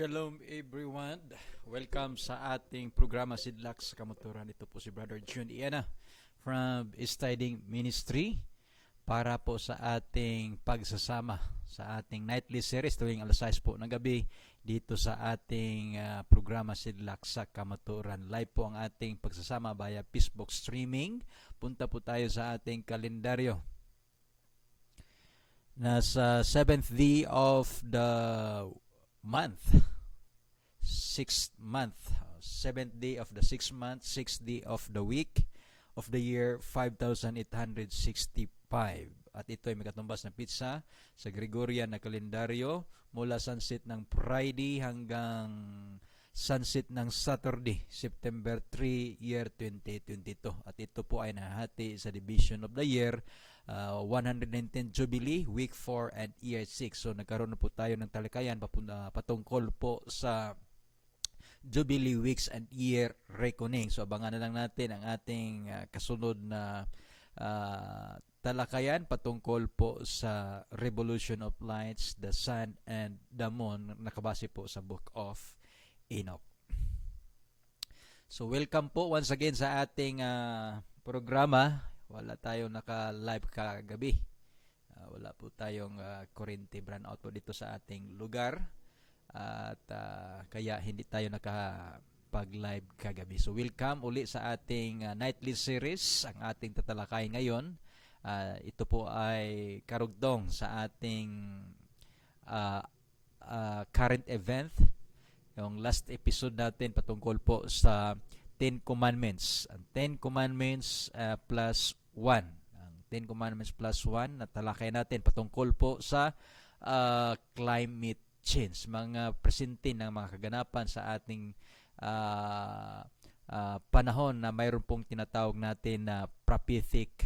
Shalom everyone. Welcome sa ating programa Sidlak sa Kamuturan. Ito po si Brother June Iana from Studying Ministry para po sa ating pagsasama sa ating nightly series tuwing alas 6 po ng gabi dito sa ating programa Sidlak sa Kamuturan. Live po ang ating pagsasama via Facebook streaming. Punta po tayo sa ating kalendaryo. Nasa 7th day of the month, 6th month, 7th day of the 6th month, 6th day of the week of the year 5865. At ito ay may katumbas na pizza sa Gregorian na kalendaryo mula sunset ng Friday hanggang sunset ng Saturday, September 3, year 2022. At ito po ay nahati sa division of the year 110 Jubilee, Week 4 and Year 6. So nagkaroon na po tayo ng talakayan patungkol po sa Jubilee Weeks and Year Reckoning. So abangan na lang natin ang ating kasunod na talakayan patungkol po sa Revolution of Lights, the Sun and the Moon, nakabase po sa Book of Enoch. So welcome po once again sa ating programa. Wala tayong naka-live kagabi. Wala po tayong kurente brownout po dito sa ating lugar. At kaya hindi tayo nakapag-live kagabi. So welcome uli sa ating nightly series. Ang ating tatalakay ngayon. Ito po ay karugtong sa ating current event. Yung last episode natin patungkol po sa 10 Commandments. Ang 10 Commandments plus 1. Ang 10 Commandments plus 1 na talakay natin patungkol po sa climate change. Mga presente ng mga kaganapan sa ating panahon na mayroon pong tinatawag natin na prophetic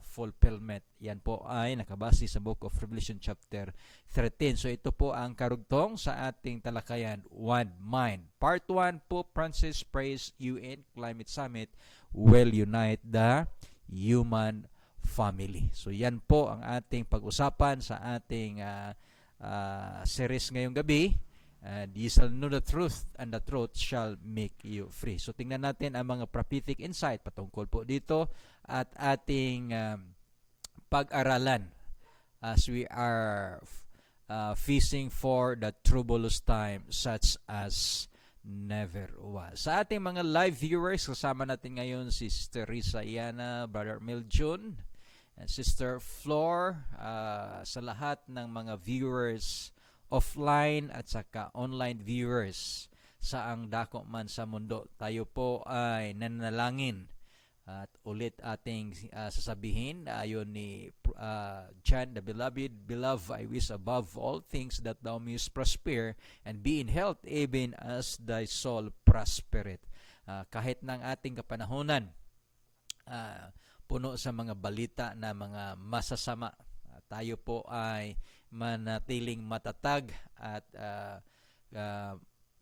fulfillment. Yan po ay nakabase sa Book of Revelation chapter 13. So ito po ang karugtong sa ating talakayan, One Mind. Part 1, Pope Francis prays UN Climate Summit will unite the human family. So yan po ang ating pag-usapan sa ating series ngayong gabi. You shall know the truth and the truth shall make you free. So tingnan natin ang mga prophetic insight patungkol po dito at ating pag-aralan as we are facing for the troublous time such as never was. Sa ating mga live viewers, kasama natin ngayon si Sister Risa Iana, Brother Miljun, and Sister Flor. Sa lahat ng mga viewers offline at saka online viewers saang dako man sa mundo, tayo po ay nanalangin at ulit ating sasabihin ayon ni John the Beloved, I wish above all things that thou mayest prosper and be in health even as thy soul prospereth. Kahit ng ating kapanahonan puno sa mga balita na mga masasama, tayo po ay manatiling matatag at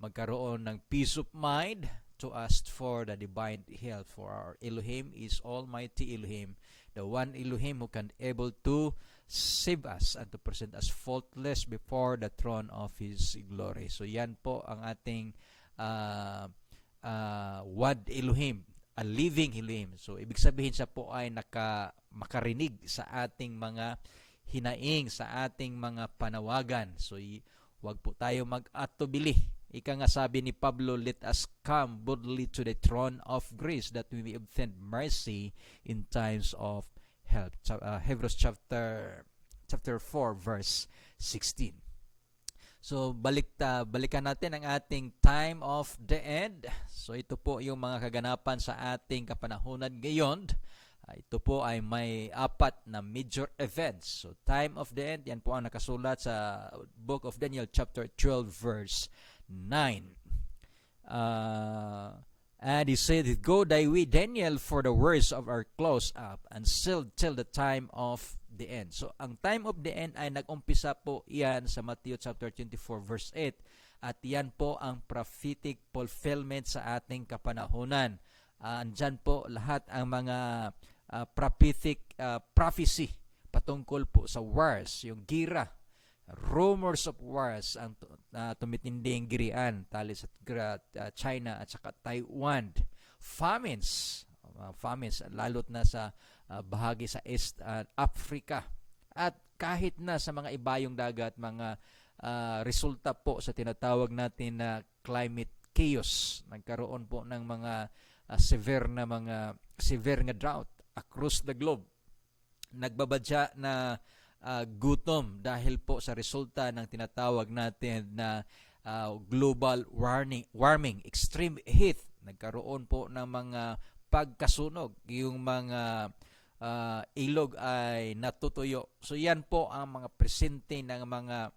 magkaroon ng peace of mind to ask for the divine help. For our Elohim is Almighty Elohim, the one Elohim who can able to save us and to present us faultless before the throne of His glory. So yan po ang ating Wad Elohim, a living Elohim. So ibig sabihin siya po ay makarinig sa ating mga hinaing, sa ating mga panawagan. So wag po tayo mag-atubili. Ika nga sabi ni Pablo, let us come boldly to the throne of grace that we may obtain mercy in times of help. Hebrews chapter 4 verse 16. So balikan natin ang ating time of the end. So ito po yung mga kaganapan sa ating kapanahunan ngayon. Ito po ay may 4 na major events. So time of the end, yan po ang nakasulat sa Book of Daniel chapter 12 verse 9. And he said, go thy way, Daniel, for the words of our close up and sealed till the time of the end. So ang time of the end ay nag-umpisa po yan sa Matthew chapter 24 verse 8. At yan po ang prophetic fulfillment sa ating kapanahunan. Andyan po lahat ang mga prophetic prophecy patungkol po sa wars, yung gira Rumors of wars ang tumitinding girian tali sa China at saka Taiwan. Famines, famines lalot na sa bahagi sa East Africa. At kahit na sa mga ibayong dagat, mga resulta po sa tinatawag natin na climate chaos. Nagkaroon po ng mga severe nga drought across the globe. Nagbabadya na gutom dahil po sa resulta ng tinatawag natin na global warming, extreme heat. Nagkaroon po ng mga pagkasunog, yung mga ilog ay natutuyo. So yan po ang mga presente ng mga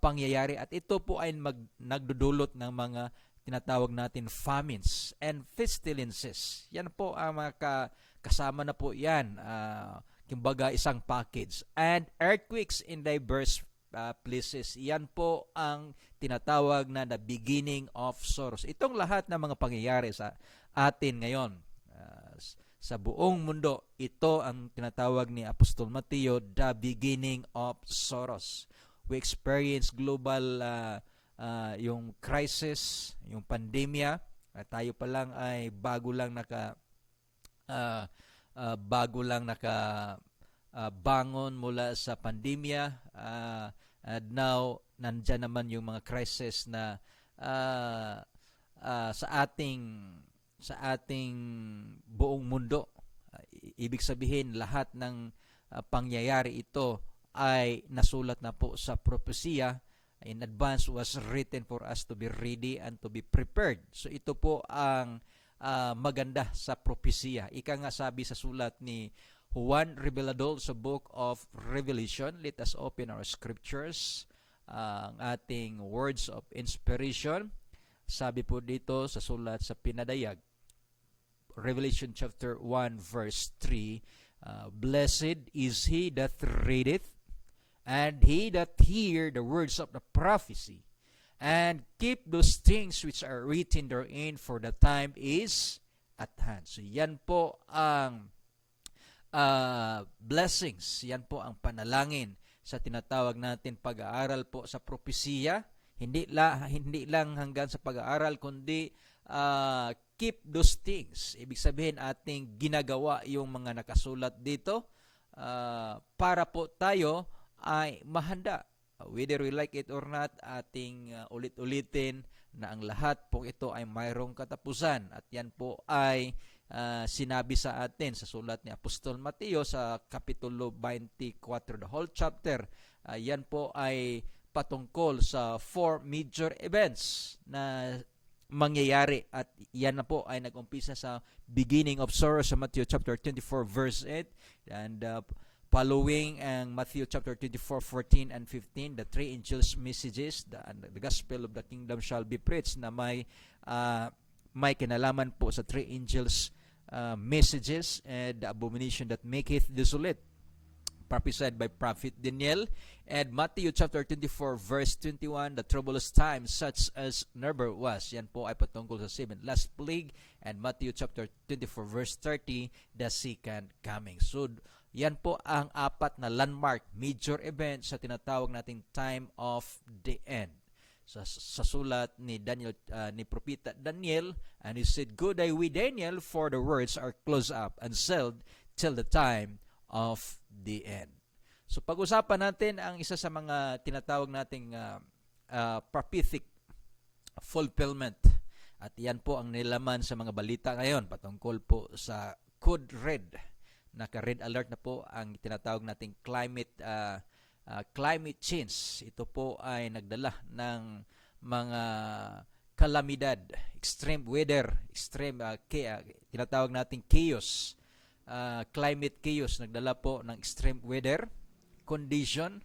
pangyayari at ito po ay nagdudulot ng mga tinatawag natin famines and pestilences. Yan po ang mga kasama na po yan. Kumbaga isang package. And earthquakes in diverse places. Yan po ang tinatawag na the beginning of sorrows. Itong lahat ng mga pangyayari sa atin ngayon. Sa buong mundo, ito ang tinatawag ni Apostol Mateo, the beginning of sorrows. We experience global yung crisis, yung pandemya. Tayo pa lang ay bago lang bangon mula sa pandemya. And now, nandyan naman yung mga crisis na sa ating buong mundo. Ibig sabihin, lahat ng pangyayari ito ay nasulat na po sa propesya. In advance was written for us to be ready and to be prepared. So ito po ang maganda sa propesya. Ika nga sabi sa sulat ni Juan Revelador sa Book of Revelation. Let us open our scriptures, ang ating words of inspiration. Sabi po dito sa sulat sa Pinadayag, Revelation chapter 1 verse 3, Blessed is he that readeth, and he that hear the words of the prophecy, and keep those things which are written therein, for the time is at hand. So yan po ang blessings, yan po ang panalangin sa tinatawag natin pag-aaral po sa propesiya. Hindi lang hanggang sa pag-aaral, kundi keep those things. Ibig sabihin ating ginagawa yung mga nakasulat dito para po tayo ay mahanda. Whether we like it or not, ating ulit-ulitin na ang lahat po ito ay mayroong katapusan. At yan po ay sinabi sa atin sa sulat ni Apostol Mateo sa Kapitulo 24, the whole chapter. Yan po ay patungkol sa 4 major events na mangyayari, at yan na po ay nag-umpisa sa beginning of sorrow sa Matthew chapter 24 verse 8, and following ang Matthew chapter 24, 14 and 15, the 3 angels' messages, the gospel of the kingdom shall be preached, na may kinalaman po sa 3 angels' messages, and the abomination that maketh desolate, prophesied by prophet Daniel. And Matthew chapter 24 verse 21, the troublous times such as never was. Yan po ay patungkol sa 7 last plague. And Matthew chapter 24 verse 30, the second coming. So yan po ang 4 na landmark major event sa tinatawag nating time of the end. Sa sulat ni Daniel, ni propeta Daniel, and he said, "Go thy way, Daniel, for the words are closed up and sealed till the time of the end." So pag-usapan natin ang isa sa mga tinatawag nating prophetic fulfillment. At yan po ang nilaman sa mga balita ngayon patungkol po sa Code Red. Naka-red alert na po ang tinatawag nating climate change. Ito po ay nagdala ng mga kalamidad, extreme weather, extreme tinatawag nating chaos. Climate chaos, nagdala po ng extreme weather condition,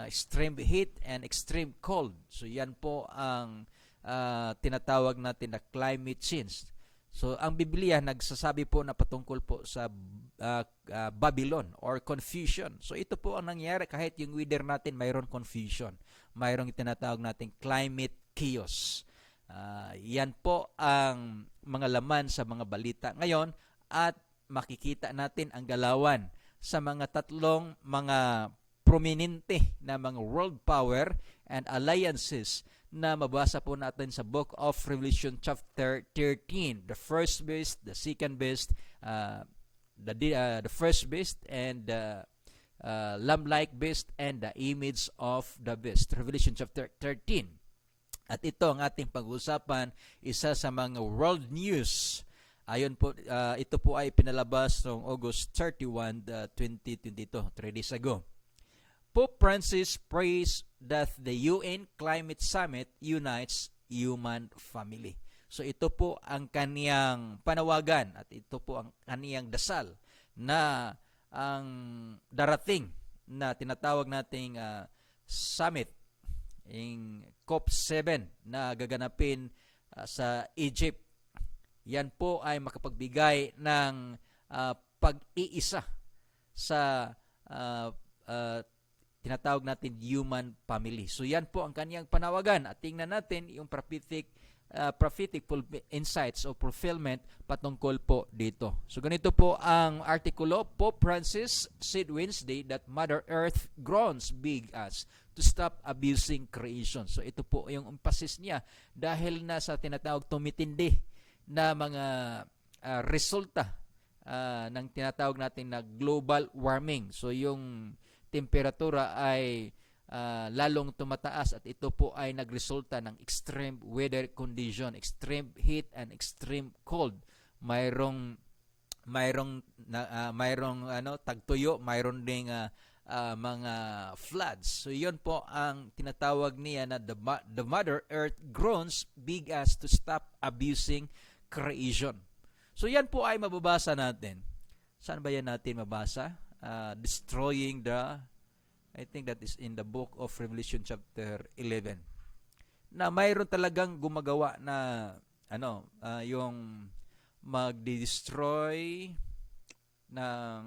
extreme heat and extreme cold. So yan po ang tinatawag natin na climate change. So ang Biblia nagsasabi po na patungkol po sa Babylon or confusion. So ito po ang nangyayari, kahit yung weather natin mayroon confusion, mayroong tinatawag nating climate chaos. Yan po ang mga laman sa mga balita ngayon, at makikita natin ang galawan sa mga tatlong mga prominente na mga world power and alliances na mabasa po natin sa Book of Revelation chapter 13. The first beast, the second beast, the first beast, and the lamb-like beast, and the image of the beast. Revelation chapter 13. At ito ang ating pag-uusapan, isa sa mga world news. Ayon po, ito po ay pinalabas noong August 31, 2022, 3 days ago. Pope Francis prays that the UN Climate Summit unites human family. So ito po ang kaniyang panawagan at ito po ang kaniyang dasal na ang darating na tinatawag nating summit, yung COP7 na gaganapin sa Egypt. Yan po ay makapagbigay ng pag-iisa sa tinatawag natin human family. So yan po ang kaniyang panawagan at tingnan natin yung prophetic insights o fulfillment patungkol po dito. So ganito po ang artikulo. Pope Francis said Wednesday that Mother Earth groans big as to stop abusing creation. So ito po yung emphasis niya dahil na sa tinatawag tumitindi na mga resulta ng tinatawag natin na global warming. So yung temperatura ay lalong tumataas at ito po ay nagresulta ng extreme weather condition, extreme heat and extreme cold. Mayroong tagtuyo, mayroon ding mga floods. So yun po ang tinatawag niya na the Mother Earth groans big as to stop abusing creation. So yan po ay mababasa natin. Saan ba yan natin mabasa? Destroying I think that is in the book of Revelation chapter 11. Na mayroon talagang gumagawa na yung mag-destroy ng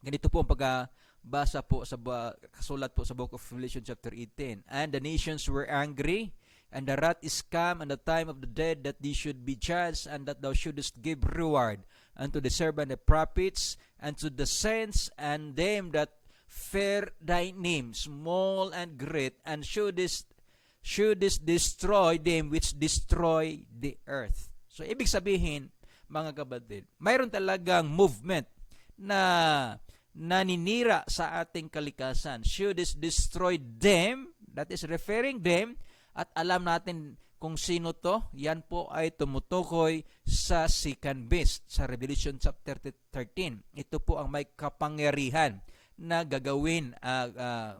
ganito po ang pagbasa po sa kasulat po sa book of Revelation chapter 18. And the nations were angry, and the wrath is come, and the time of the dead that they should be judged, and that thou shouldest give reward unto the servant the prophets, and to the saints, and them that fear thy name, small and great, and shouldest destroy them which destroy the earth. So ibig sabihin, mga kapatid, mayroon talagang movement na naninira sa ating kalikasan. Shouldest destroy them, that is referring them, at alam natin kung sino to. Yan po ay tumutukoy sa second beast sa Revelation chapter 13. Ito po ang may kapangyarihan na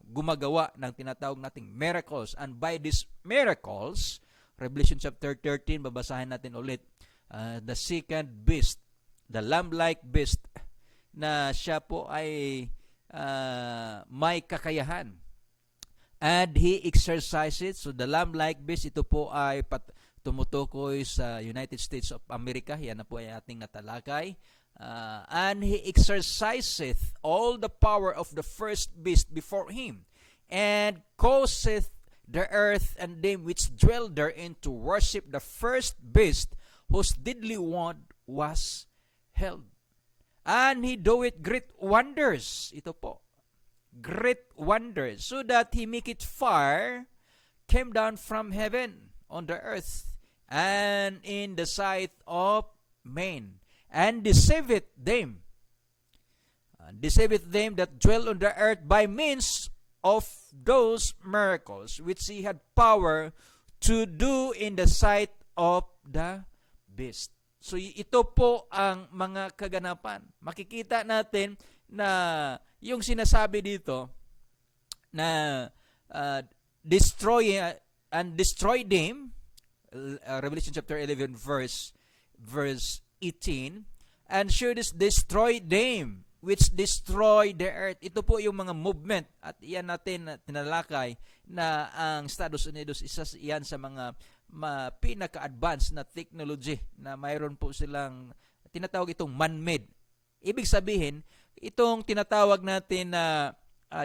gumagawa ng tinatawag nating miracles. And by these miracles, Revelation chapter 13, babasahin natin ulit, the second beast, the lamb-like beast, na siya po ay may kakayahan. And he exercises, so the lamb-like beast, ito po ay tumutukoy sa United States of America. Yan na po ay ating natalakay. And he exerciseth all the power of the first beast before him, and causeth the earth and them which dwell therein to worship the first beast, whose deadly wand was held. And he doeth great wonders. Ito po, great wonders, so that he maketh fire came down from heaven on the earth and in the sight of men, and deceiveth them that dwell on the earth by means of those miracles which he had power to do in the sight of the beast. So ito po ang mga kaganapan. Makikita natin na yung sinasabi dito na destroy them, Revelation chapter 11 verse 18, and shouldest destroy them which destroy the earth. Ito po yung mga movement at iyan natin tinalakay na ang Estados Unidos isa iyan sa mga pinaka-advanced na technology na mayroon po silang tinatawag itong man-made. Ibig sabihin, itong tinatawag natin na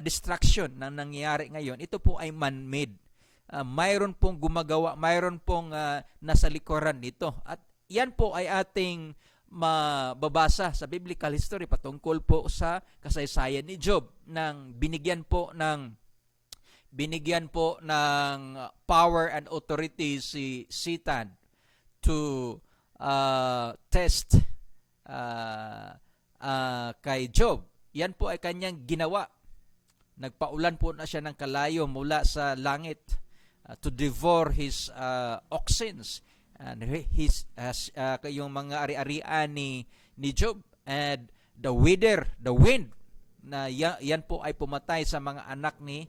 destruction na nangyayari ngayon, ito po ay man-made. Mayroon pong gumagawa, mayroon pong nasa likuran nito. At yan po ay ating mababasa sa biblical history patungkol po sa kasaysayan ni Job nang binigyan po ng power and authority si Satan to test kay Job. Yan po ay kanyang ginawa. Nagpaulan po na siya ng kalayo mula sa langit to devour his oxens and yung mga ari-arian ni Job, and the wind na yan po ay pumatay sa mga anak ni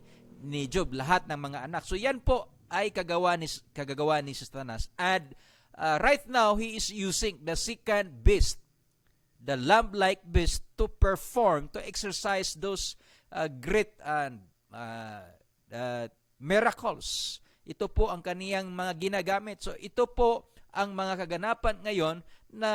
Job, lahat ng mga anak. So yan po ay kagagawa ni Satanas, and right now he is using the second beast, the lamb-like beast, to exercise those great miracles. Ito po ang kaniyang mga ginagamit. So ito po ang mga kaganapan ngayon na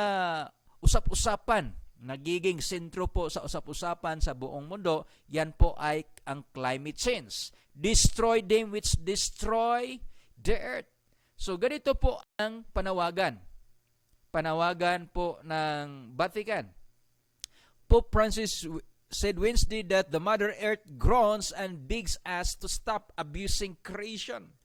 usap-usapan, nagiging sentro po sa usap-usapan sa buong mundo. Yan po ay ang climate change. Destroy them which destroy the earth. So ganito po ang panawagan po ng Vatican. Pope Francis said Wednesday that the Mother Earth groans and begs us to stop abusing creation.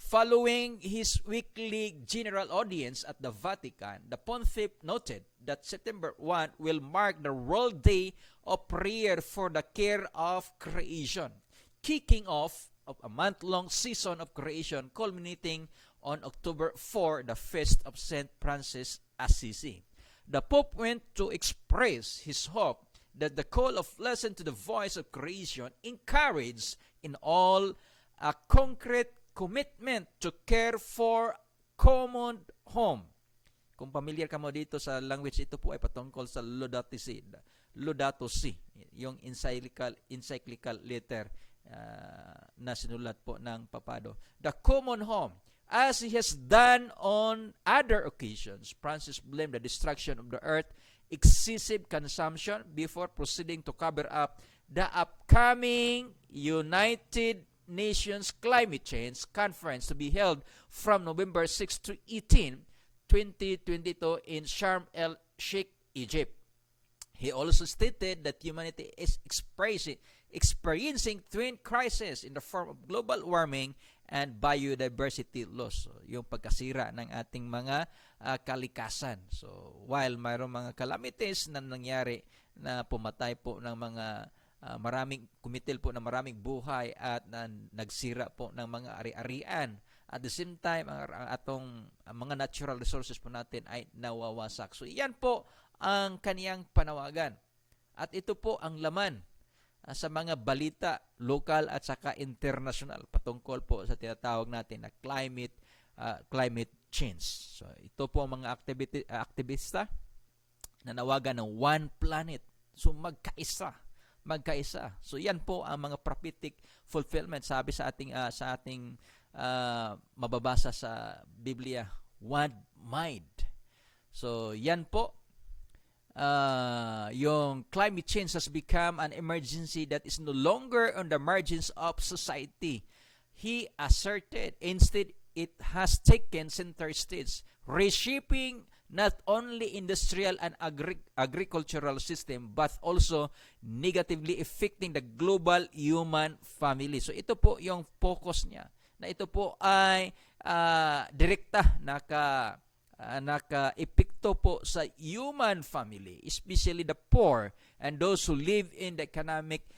Following his weekly general audience at the Vatican, the Pontiff noted that September 1 will mark the World Day of Prayer for the Care of Creation, kicking off of a month-long season of creation culminating on October 4, the feast of St. Francis Assisi. The Pope went to express his hope that the call of listen to the voice of creation encourage in all a concrete commitment to care for common home. Kung familiar ka mo dito sa language, ito po ay patungkol sa Laudato Si, yung encyclical letter na sinulat po ng Papado. The common home. As he has done on other occasions, Francis blamed the destruction of the earth, excessive consumption, before proceeding to cover up the upcoming United Nations Climate Change Conference to be held from November 6 to 18, 2022 in Sharm el-Sheikh, Egypt. He also stated that humanity is experiencing twin crises in the form of global warming and biodiversity loss. So, yung pagkasira ng ating mga kalikasan. So, while mayroong mga calamities na nangyari na pumatay po ng mga kumitil po ng maraming buhay at nagsira po ng mga ari-arian. At the same time, ang atong mga natural resources po natin ay nawawasak. So, iyan po ang kaniyang panawagan. At ito po ang laman sa mga balita lokal at saka international patungkol po sa tinatawag natin na climate change. So, ito po ang mga aktivista na nawagan ng one planet. So, magkaisa. So yan po ang mga prophetic fulfillment, sabi sa ating mababasa sa Biblia, one mind. So yan po, yung climate change has become an emergency that is no longer on the margins of society, he asserted. Instead, it has taken center stage, reshaping not only industrial and agricultural system but also negatively affecting the global human family. So ito po yung focus niya, na ito po ay direkta naka-epekto po sa human family, especially the poor and those who live in the economic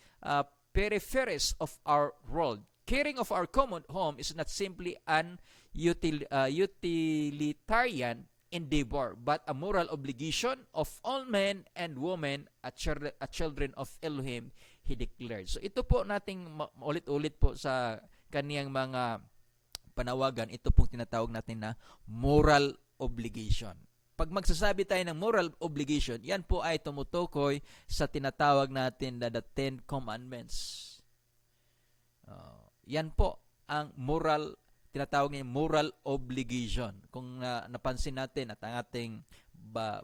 peripheries of our world. Caring of our common home is not simply an utilitarian endeavor, but a moral obligation of all men and women at children of Elohim, he declared. So ito po nating ulit-ulit po sa kaniyang mga panawagan, ito pong tinatawag natin na moral obligation. Pag magsasabi tayo ng moral obligation, yan po ay tumutukoy sa tinatawag natin na the Ten Commandments. Yan po ang tinatawag niya moral obligation. Kung napansin natin at ang ating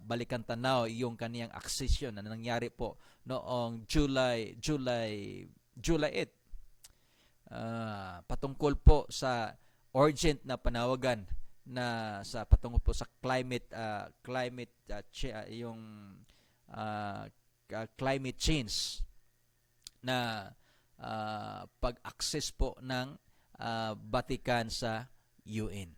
balikan tanaw yung kaniyang accession na nangyari po noong July 8, patungkol po sa urgent na panawagan sa patungkol po sa yung uh, climate change na pag-access po ng Vatican sa UN.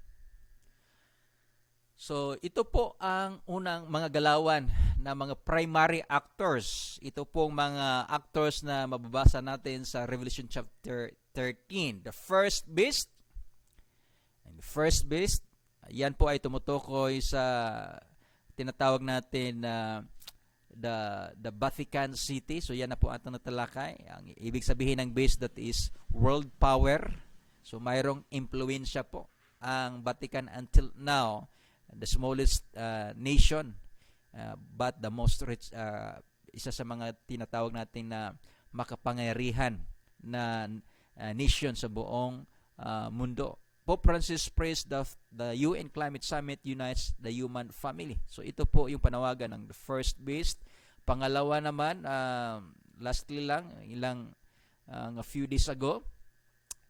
So, ito po ang unang mga galawan na mga primary actors. Ito pong mga actors na mababasa natin sa Revelation chapter 13. The first beast, yan po ay tumutukoy sa tinatawag natin na the Vatican City. So, yan na po ating natalakay. Ang ibig sabihin ng beast, that is world power. So, mayroong impluensya po ang Vatican until now, the smallest nation, but the most rich, isa sa mga tinatawag natin na makapangyarihan na nation sa buong mundo. Pope Francis praised the UN Climate Summit unites the human family. So ito po yung panawagan ng the first beast. Pangalawa naman, lastly lang, a few days ago,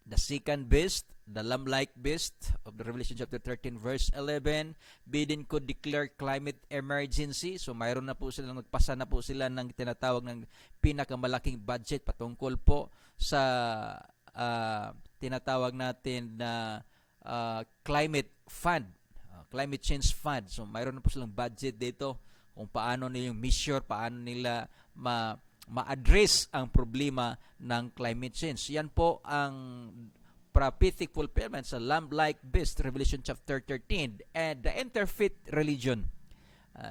the second beast, the lamb-like beast of the Revelation chapter 13 verse 11, Biden could declare climate emergency. So mayroon na po sila, nagpasa na po sila ng tinatawag ng pinakamalaking budget patungkol po sa tinatawag natin na climate fund, climate change fund. So mayroon na po silang budget dito kung paano nilang measure, paano nila ma-address ang problema ng climate change. Yan po ang prophetic fulfillment sa lamb-like beast, Revelation chapter 13. And the interfaith religion,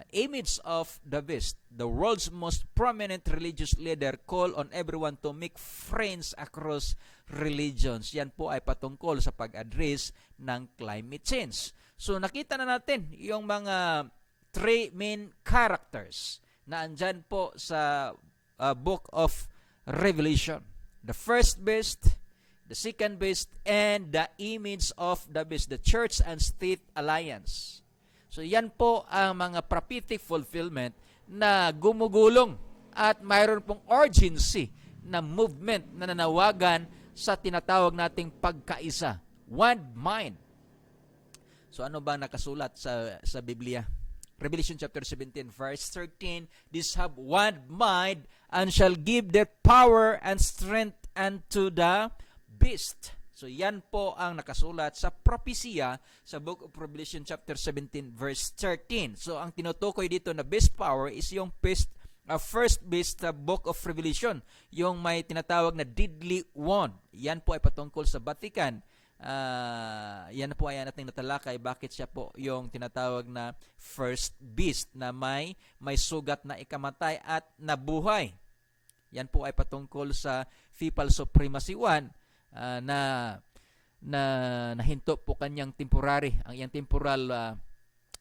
image of the beast, the world's most prominent religious leader, call on everyone to make friends across religions. Yan po ay patungkol sa pag-address ng climate change. So nakita na natin yung mga three main characters na andyan po sa book of Revelation. The first beast, the second beast, and the image of the beast, the church and state alliance. So yan po ang mga prophetic fulfillment na gumugulong at mayroon pong urgency na movement na nanawagan sa tinatawag nating pagkaisa, one mind. So ano ba nakasulat sa Biblia? Revelation chapter 17 verse 13, these have one mind and shall give their power and strength unto the beast. So yan po ang nakasulat sa propesya sa book of Revelation chapter 17 verse 13. So ang tinutukoy dito na beast power is yung first beast sa book of Revelation, yung may tinatawag na deadly wand. Yan po ay patungkol sa Vatican. Yan po ay nating natalakay bakit siya po yung tinatawag na first beast na may sugat na ikamatay at nabuhay. Yan po ay patungkol sa Papal Supremacy 1 na nahinto po kanyang temporary, ang iyang temporal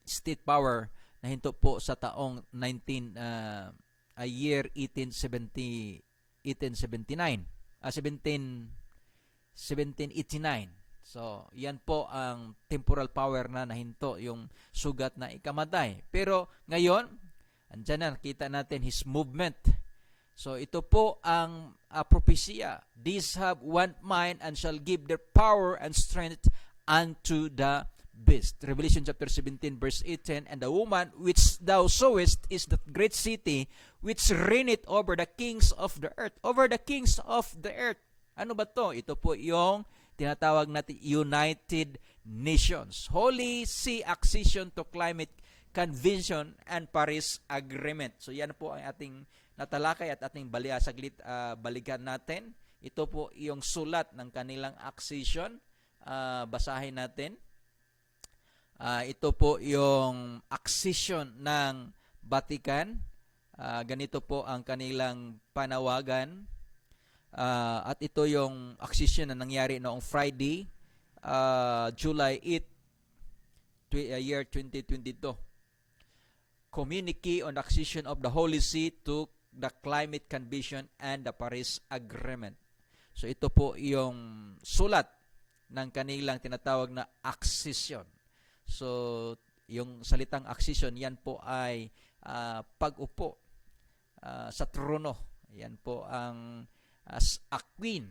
state power nahinto po sa taong 1789. So, yan po ang temporal power na nahinto, yung sugat na ikamatay. Pero ngayon, andyan na, nakita natin his movement. So, ito po ang propesya. These have one mind and shall give their power and strength unto the beast. Revelation chapter 17 verse 18, and the woman which thou sawest is that great city which reigneth over the kings of the earth. Over the kings of the earth. Ano ba to? Ito po yung tinatawag natin United Nations, Holy See Accession to Climate Convention and Paris Agreement. So yan po ang ating natalakay at ating balikan natin. Ito po yung sulat ng kanilang accession. Basahin natin. Ito po yung accession ng Vatican. Ganito po ang kanilang panawagan. At ito yung accession na nangyari noong Friday, July 8, year 2022. Communique on the accession of the Holy See to the Climate Convention and the Paris Agreement. So ito po yung sulat ng kanilang tinatawag na accession. So yung salitang accession, yan po ay pag-upo sa trono. Yan po ang as a queen.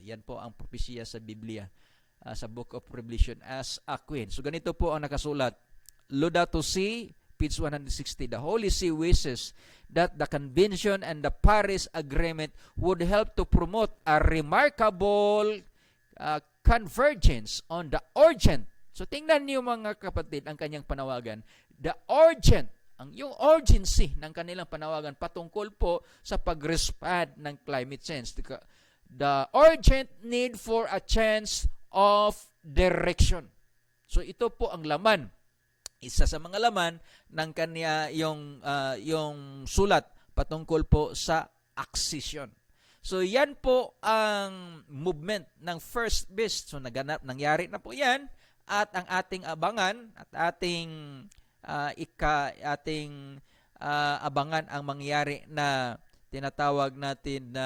Yan po ang propesya sa Biblia. sa Book of Revelation as a queen. So ganito po ang nakasulat. Laudato Si, page 160. The Holy See wishes that the convention and the Paris Agreement would help to promote a remarkable convergence on the urgent. So tingnan niyo mga kapatid ang kanyang panawagan. The urgent, yung urgency ng kanilang panawagan patungkol po sa pag-respond ng climate change. The urgent need for a change of direction. So ito po ang laman. Isa sa mga laman ng kanya yung sulat patungkol po sa accession. So yan po ang movement ng first beast. So nangyari na po yan at ang ating abangan at ating abangan ang mangyari na tinatawag natin na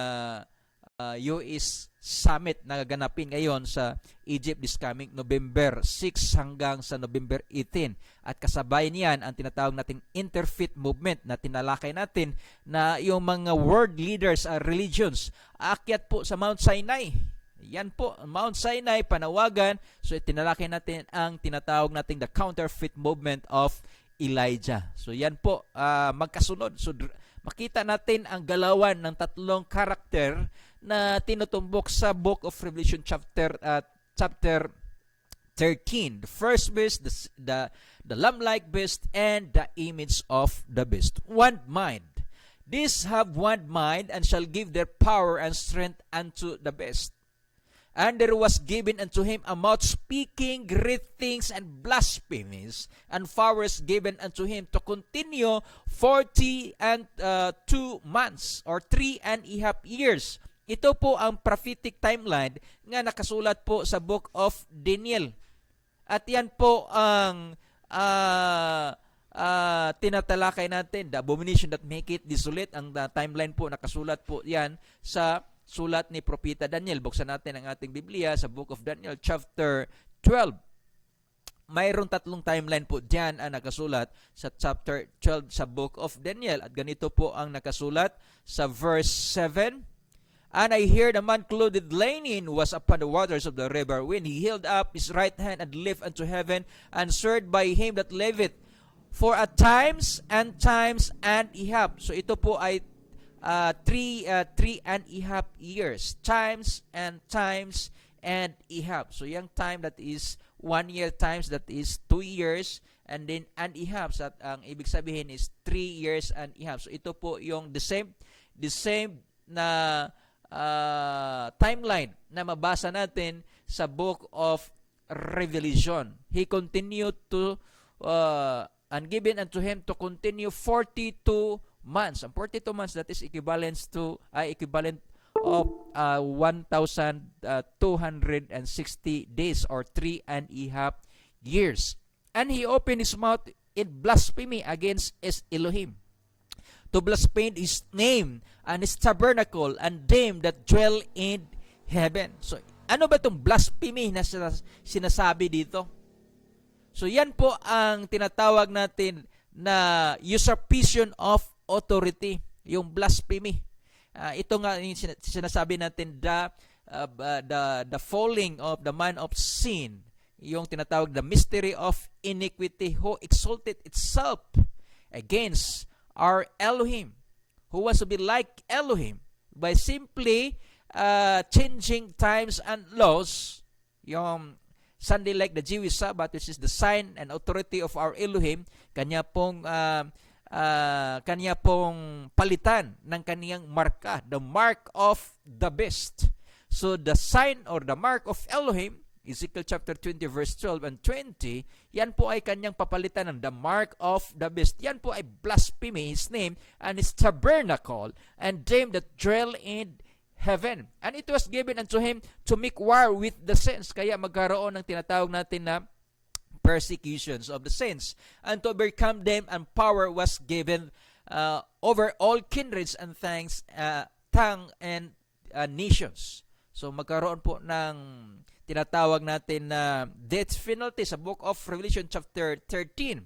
US Summit na gaganapin ngayon sa Egypt this coming November 6 hanggang sa November 18. At kasabay niyan ang tinatawag nating Interfaith Movement na tinalakay natin na yung mga world leaders religions aakyat po sa Mount Sinai. Yan po, Mount Sinai, panawagan. So tinalakay natin ang tinatawag nating the Counterfeit Movement of Elijah. So yan po, magkasunod. So makita natin ang galawan ng tatlong karakter na tinutumbok sa Book of Revelation chapter 13. The first beast, the lamb-like beast, and the image of the beast. One mind. These have one mind and shall give their power and strength unto the beast. And there was given unto him a mouth speaking great things and blasphemies, and powers given unto him to continue 42 months or 3.5 years. Ito po ang prophetic timeline nga nakasulat po sa Book of Daniel. At yan po ang tinatalakay natin, the abomination that make it desolate. Ang timeline po nakasulat po yan sa sulat ni Propeta Daniel. Buksan natin ang ating Biblia sa Book of Daniel chapter 12. Mayroong tatlong timeline po diyan ang nakasulat sa chapter 12 sa Book of Daniel. At ganito po ang nakasulat sa verse 7. And I heard a man clothed linen was upon the waters of the river, when he held up his right hand and lift unto heaven, and stirred by him that liveth for a times and a half. So ito po ay 3.5 years. Times and a half. So yung time that is 1 year times that is 2 years, and then and a half. So ang ibig sabihin is 3 years and a half. So ito po yung the same na timeline na mabasa natin sa Book of Revelation. He continued to and given unto him to continue 42 months. Ang 42 months, that is equivalent of 1,260 days or 3.5 years. And he opened his mouth in blasphemy against his Elohim, to blaspheme his name and his tabernacle and them that dwell in heaven. So, ano ba itong blasphemy na sinasabi dito? So, yan po ang tinatawag natin na usurpation of authority, yung blasphemy. Ito nga yung sinasabi natin, the falling of the man of sin, yung tinatawag the mystery of iniquity, who exalted itself against our Elohim, who wants to be like Elohim by simply changing times and laws. Yung Sunday like the Jewish Sabbath, which is the sign and authority of our Elohim, kanya pong palitan ng kaniyang marka, the mark of the beast. So the sign or the mark of Elohim, Ezekiel chapter 20 verse 12 and 20, yan po ay kanyang papalitan ng the mark of the beast. Yan po ay blasphemy his name and his tabernacle and them that dwell in heaven. And it was given unto him to make war with the saints. Kaya magkaroon ng tinatawag natin na persecutions of the saints. And to overcome them, and power was given over all kindreds and tongue and nations. So magkaroon po ng tinatawag natin na death penalty sa Book of Revelation chapter 13.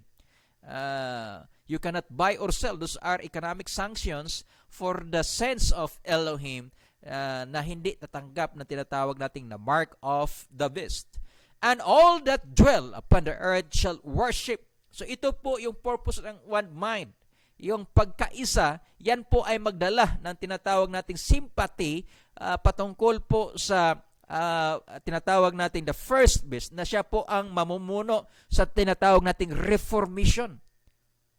You cannot buy or sell. Those are economic sanctions for the saints of Elohim na hindi tatanggap na tinatawag nating na mark of the beast. And all that dwell upon the earth shall worship. So ito po yung purpose ng one mind. Yung pagkaisa, yan po ay magdala ng tinatawag nating sympathy patungkol po sa tinatawag nating the first beast, na siya po ang mamumuno sa tinatawag nating reformation.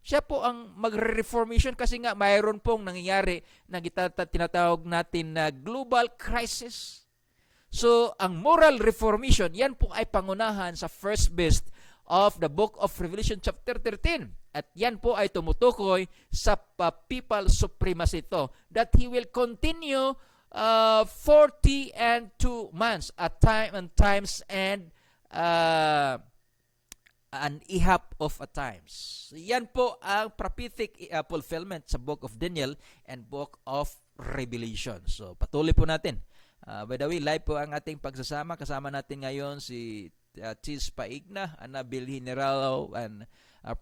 Siya po ang magre-reformation kasi nga mayroon pong nangyayari na tinatawag natin na global crisis. So, ang moral reformation, yan po ay pangunahan sa first beast of the book of Revelation chapter 13. At yan po ay tumutukoy sa papal supremacy to, that he will continue 40 and 2 months at times and an ihap of a times. Yan po ang prophetic fulfillment sa book of Daniel and book of Revelation. So patuloy po natin. By the way, live po ang ating pagsasama. Kasama natin ngayon si Cheese Paigna, Anabel General, and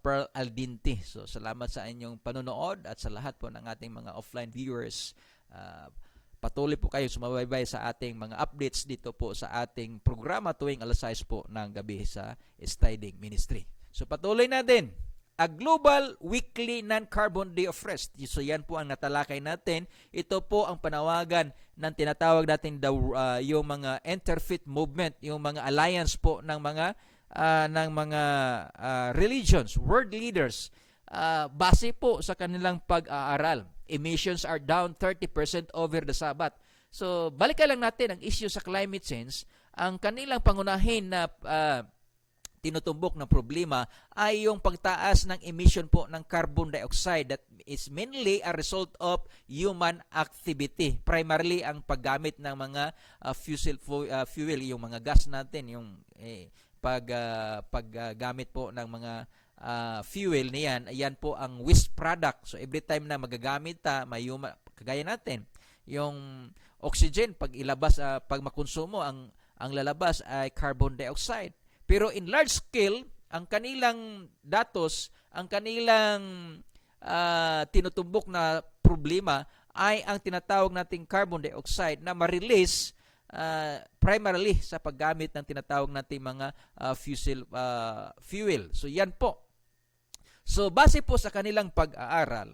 Pearl Aldinti. So salamat sa inyong panonood at sa lahat po ng ating mga offline viewers. Patuloy po kayo sumabaybay sa ating mga updates dito po sa ating programa tuwing alas 6 po ng gabi sa Stiding Ministry. So patuloy natin. A Global Weekly Non-Carbon Day of Rest. So yan po ang natalakay natin. Ito po ang panawagan ng tinatawag natin yung mga interfaith movement, yung mga alliance po ng mga religions, world leaders, base po sa kanilang pag-aaral. Emissions are down 30% over the Sabbath. So balikan lang natin ang issue sa climate change. Ang kanilang pangunahin na tinutumbok na problema ay yung pagtaas ng emission po ng carbon dioxide that is mainly a result of human activity. Primarily ang paggamit ng mga fuel, yung mga gas natin, yung paggamit po ng mga fuel niyan, ayan po ang waste product. So every time na magagamit may kagaya natin, yung oxygen pag ilabas, pag makonsumo, ang lalabas ay carbon dioxide. Pero in large scale, ang kanilang datos, ang kanilang tinutumbok na problema ay ang tinatawag nating carbon dioxide na ma-release primarily sa paggamit ng tinatawag nating mga fuel. So yan po. So base po sa kanilang pag-aaral,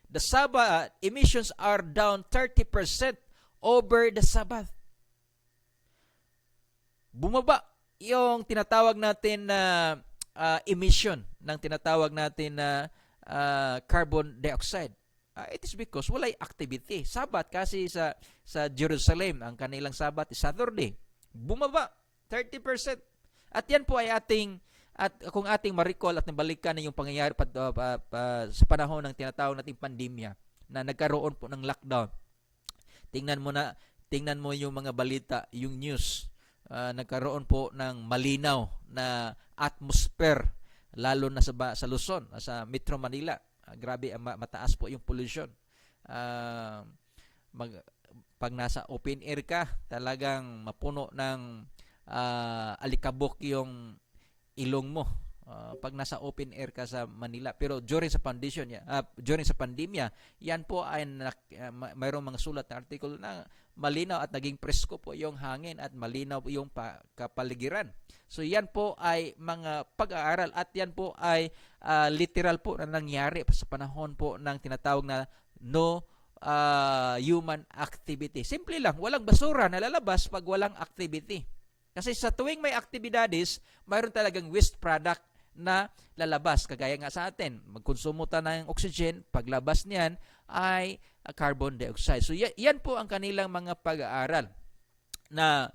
the Sabbath emissions are down 30% over the Sabbath. Bumaba yung tinatawag natin na emission ng tinatawag natin na carbon dioxide. It is because walay activity. Sabat kasi sa Jerusalem, ang kanilang Sabat is Saturday. Bumaba 30%. At yan po ay kung ating ma-recall at nabalikan na yung pangyayari sa panahon ng tinatawag nating pandemya na nagkaroon po ng lockdown. Tingnan mo yung mga balita, yung news. Nagkaroon po ng malinaw na atmosphere lalo na sa Luzon, sa Metro Manila. Grabe, mataas po yung pollution. Pag nasa open air ka, talagang mapuno ng alikabok yung ilong mo. Pag nasa open air ka sa Manila. Pero during sa pandemya, yan po ay mayroong mga sulat na article na malinaw at naging presko po yung hangin at malinaw po yung kapaligiran. So yan po ay mga pag-aaral at yan po ay literal po na nangyari sa panahon po ng tinatawag na no human activity. Simple lang, walang basura na lalabas pag walang activity. Kasi sa tuwing may aktibidades, mayroon talagang waste product na lalabas. Kagaya nga sa atin, magkonsumo tayo ng oxygen, paglabas niyan ay carbon dioxide. So yan po ang kanilang mga pag-aaral na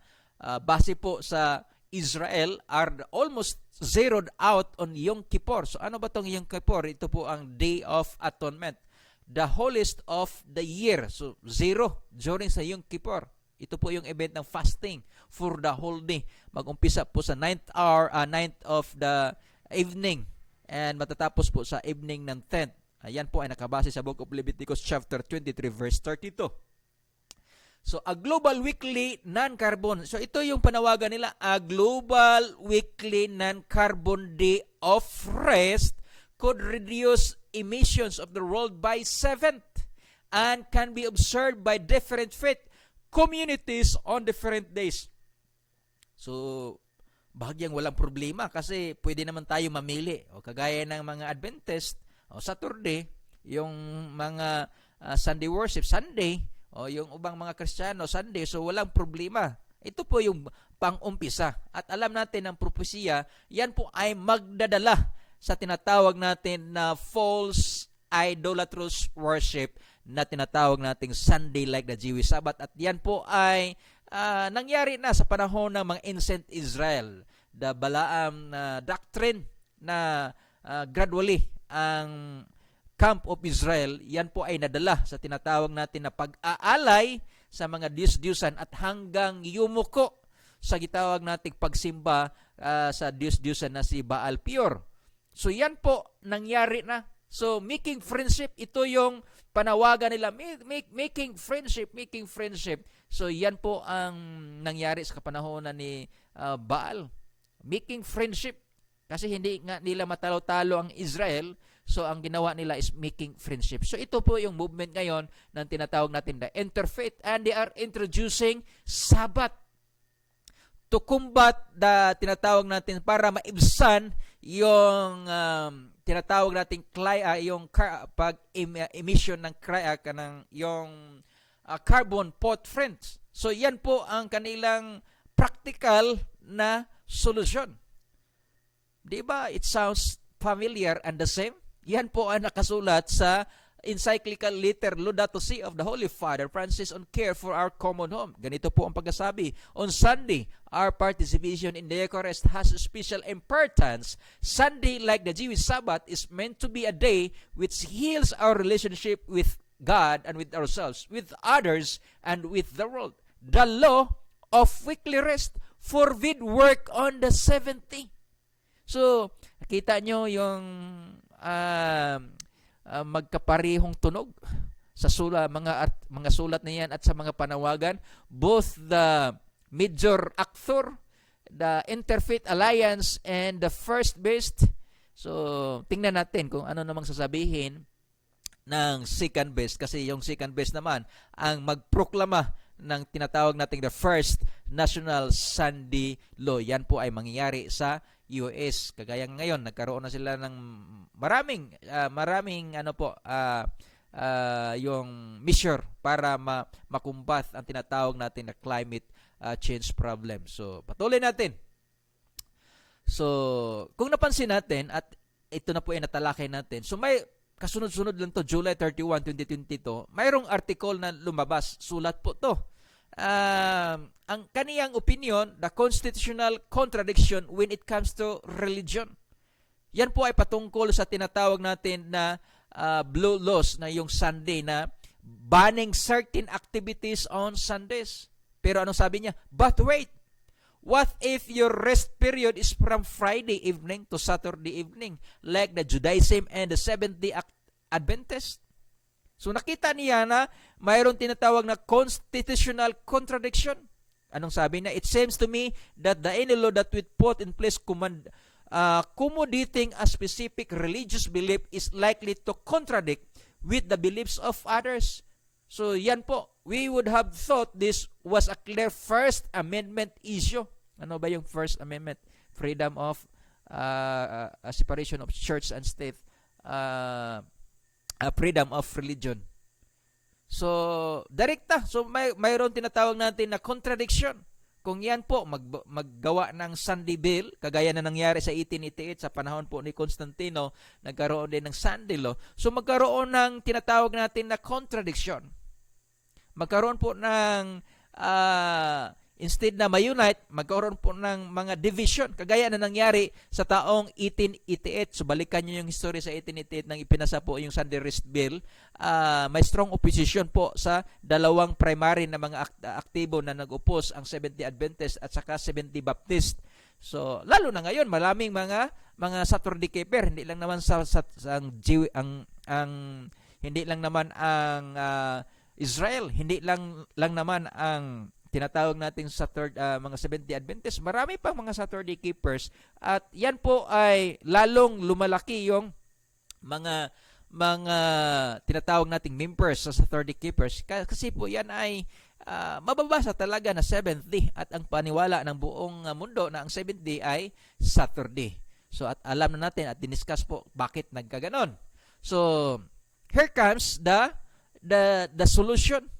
base po sa Israel are almost zeroed out on Yom Kippur. So ano ba itong Yom Kippur? Ito po ang Day of Atonement, the holiest of the year. So zero during sa Yom Kippur. Ito po yung event ng fasting for the whole day. Mag-umpisa po sa 9th of the evening and matatapos po sa evening ng 10th. Ayan po ay nakabase sa Book of Leviticus chapter 23 verse 32. So a global weekly non-carbon. So ito yung panawagan nila, a global weekly non-carbon day of rest could reduce emissions of the world by 1/7 and can be observed by different faith. communities on different days. So, bahagyang walang problema kasi pwede naman tayo mamili. O kagaya ng mga Adventist, o Saturday, yung mga Sunday worship, Sunday, o yung ubang mga Kristiyano, Sunday. So, walang problema. Ito po yung pang-umpisa. At alam natin ang propesya, yan po ay magdadala sa tinatawag natin na false idolatrous worship na tinatawag nating Sunday like the Jewish Sabbath. At yan po ay nangyari na sa panahon ng mga ancient Israel. The Balaam doctrine na gradually ang camp of Israel, yan po ay nadala sa tinatawag natin na pag-aalay sa mga Diyos-Diyosan at hanggang yumuko sa gitawag nating pagsimba sa Diyos-Diyosan na si Baal Peor. So yan po nangyari na. So making friendship, ito yung panawagan nila, making friendship. So yan po ang nangyari sa kapanahonan ni Baal. Making friendship. Kasi hindi nga nila matalo-talo ang Israel, so ang ginawa nila is making friendship. So ito po yung movement ngayon ng tinatawag natin na interfaith, and they are introducing Sabbath to combat the tinatawag natin para maibsan yung tinatawag nating yung pag-emission ng yung carbon footprints. So yan po ang kanilang practical na solusyon. Di ba? It sounds familiar and the same. Yan po ang nakasulat sa encyclical letter Laudato Si of the Holy Father Francis on care for our common home. Ganito po ang pagkasabi. On Sunday, our participation in the Eucharist has a special importance. Sunday, like the Jewish Sabbath, is meant to be a day which heals our relationship with God and with ourselves, with others, and with the world. The law of weekly rest forbid work on the seventh day. So, nakita nyo yung magkaparihong tunog sa mga sulat na yan at sa mga panawagan. Both the major actor, the Interfaith Alliance, and the First Best. So, tingnan natin kung ano namang sasabihin ng Second Best. Kasi yung Second Best naman ang magproklama ng tinatawag nating the First National Sunday Law. Yan po ay mangyayari sa US. Kagaya ngayon, nagkaroon na sila ng maraming yung measure para makumbat ang tinatawag natin na climate change problem. So, patuloy natin. So, kung napansin natin, at ito na po ay natalakay natin, so may kasunod-sunod lang to, July 31, 2022, mayroong article na lumabas, sulat po to. Ang kaniyang opinion, the constitutional contradiction when it comes to religion. Yan po ay patungkol sa tinatawag natin na blue laws na yung Sunday na banning certain activities on Sundays. Pero anong sabi niya? But wait, what if your rest period is from Friday evening to Saturday evening like the Judaism and the Seventh-day Adventist? So nakita niya na mayroon tinatawag na constitutional contradiction. Anong sabi niya? It seems to me that the any law that we put in place accommodating a specific religious belief is likely to contradict with the beliefs of others. So yan po, we would have thought this was a clear First Amendment issue. Ano ba yung First Amendment? Freedom of separation of church and state. Freedom of religion. So, direkta. So, mayroon tinatawag natin na contradiction. Kung yan po, maggawa ng Sunday Bill, kagaya na nangyari sa 1888 sa panahon po ni Constantino, nagkaroon din ng Sunday Law. So, magkaroon ng tinatawag natin na contradiction. Magkaroon po ng instead na ma-unite, magkaroon po ng mga division, kagaya na nangyari sa taong 1888. So, balikan nyo yung history sa 1888 nang ipinasa po yung Sunday Rest Bill. May strong opposition po sa dalawang primary na mga aktibo na nag-oppose, ang Seventh-day Adventist at saka Seventh-day Baptist. So, lalo na ngayon, maraming mga Saturday keeper, hindi lang naman hindi lang naman ang Israel, hindi lang naman ang tinatawag natin mga Seventh-day Adventist, marami pang mga Saturday keepers, at yan po ay lalong lumalaki yung mga tinatawag nating members sa Saturday keepers kasi po yan ay mababasa talaga na seventh day at ang paniwala ng buong mundo na ang seventh day ay Saturday. So at alam na natin at diniscuss po bakit nagkaganon. So here comes the solution.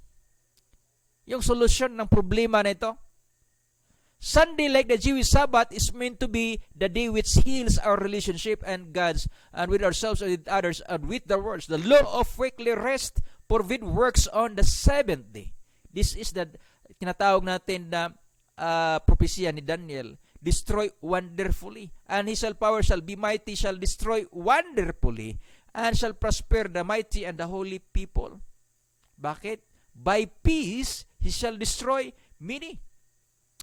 Yung solution ng problema na ito. Sunday, like the Jewish Sabbath, is meant to be the day which heals our relationship and God's and with ourselves and with others and with the world. The law of weekly rest forbid works on the seventh day. This is the tinatawag natin na propesya ni Daniel. Destroy wonderfully, and his power shall be mighty, shall destroy wonderfully, and shall prosper the mighty and the holy people. Bakit? By peace he shall destroy many,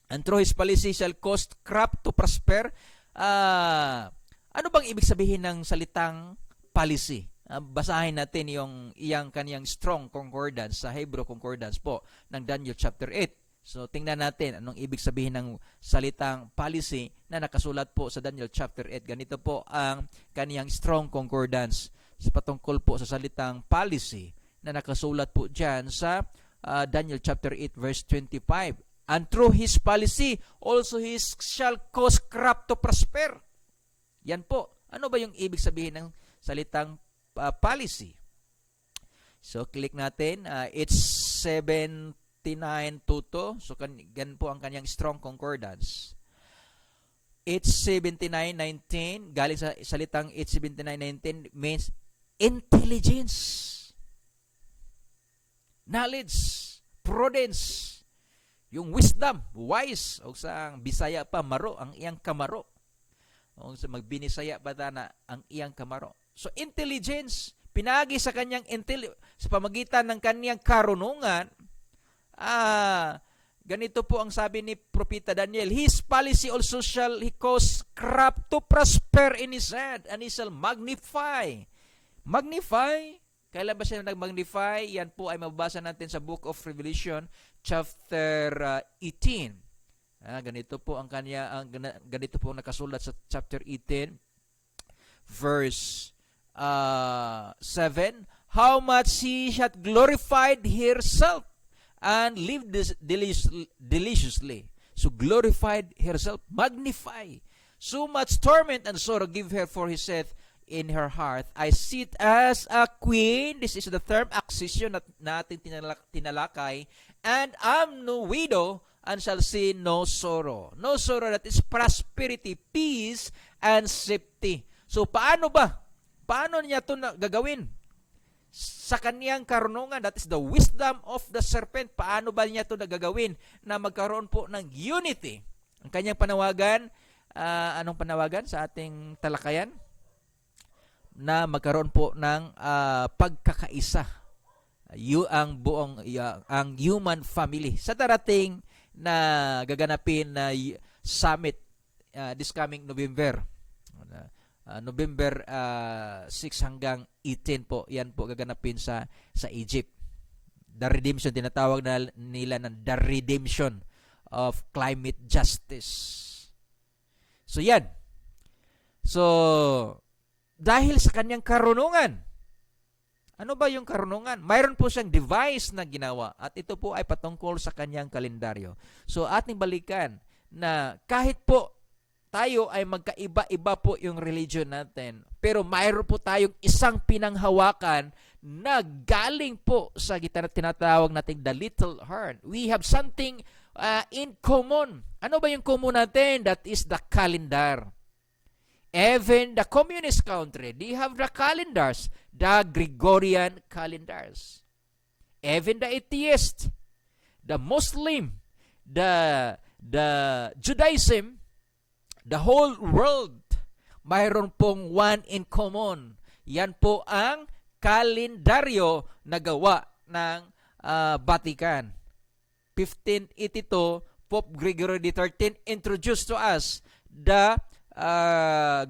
and through his policy shall cause crop to prosper. Ano bang ibig sabihin ng salitang policy? Basahin natin yung iyang kaniyang strong concordance sa Hebrew concordance po ng Daniel chapter 8. So tingnan natin anong ibig sabihin ng salitang policy na nakasulat po sa Daniel chapter 8. Ganito po ang kaniyang strong concordance sa patungkol po sa salitang policy na nakasulat po dyan sa Daniel chapter 8 verse 25. And through his policy also he shall cause crop to prosper. Yan po. Ano ba yung ibig sabihin ng salitang policy? So click natin. It's 79:22. So gan po ang kanyang strong concordance. 879:19 galing sa salitang 879:19 means intelligence, knowledge, prudence, yung wisdom, wise, o sa Bisaya pa maro ang iyang kamaro. O sa magbinisaya ba na ang iyang kamaro. So intelligence, pinagi sa kanyang sa pamagitan ng kanyang karunungan. Ganito po ang sabi ni Propeta Daniel, his policy also shall he cause crop to prosper in his hand, and he shall magnify. Magnify. Kailan ba siya nag-magnify? Yan po ay mababasa natin sa Book of Revelation chapter 18. Ganito po ang ganito po nakasulat sa chapter 18 verse 7. How much he hath glorified herself and lived deliciously. So glorified herself, magnify. So much torment and sorrow give her, for he saith in her heart, I sit as a queen. This is the term accession na ating tinalakay. And I'm no widow, and shall see no sorrow. No sorrow, that is prosperity, peace, and safety. So paano ba? Paano niya ito gagawin? Sa kaniyang karunungan, that is the wisdom of the serpent. Paano ba niya ito gagawin na magkaroon po ng unity? Ang kanyang panawagan, anong panawagan sa ating talakayan? Na magkaroon po ng pagkakaisa ang human family sa darating na gaganapin na summit this coming November. November 6 hanggang 18 po. Yan po gaganapin sa Egypt. The redemption, tinatawag nila ng the redemption of climate justice. So yan. So dahil sa kanyang karunungan. Ano ba yung karunungan? Mayroon po siyang device na ginawa at ito po ay patungkol sa kanyang kalendaryo. So ating balikan na kahit po tayo ay magkaiba-iba po yung religion natin, pero mayroon po tayong isang pinanghawakan na galing po sa tinatawag nating the little horn. We have something in common. Ano ba yung common natin? That is the calendar. Even the communist country, they have the calendars, the Gregorian calendars. Even the atheist, the Muslim, the Judaism, the whole world, mayroon pong one in common. Yan po ang kalendaryo na gawa ng Vatican. 1582, Pope Gregory XIII introduced to us the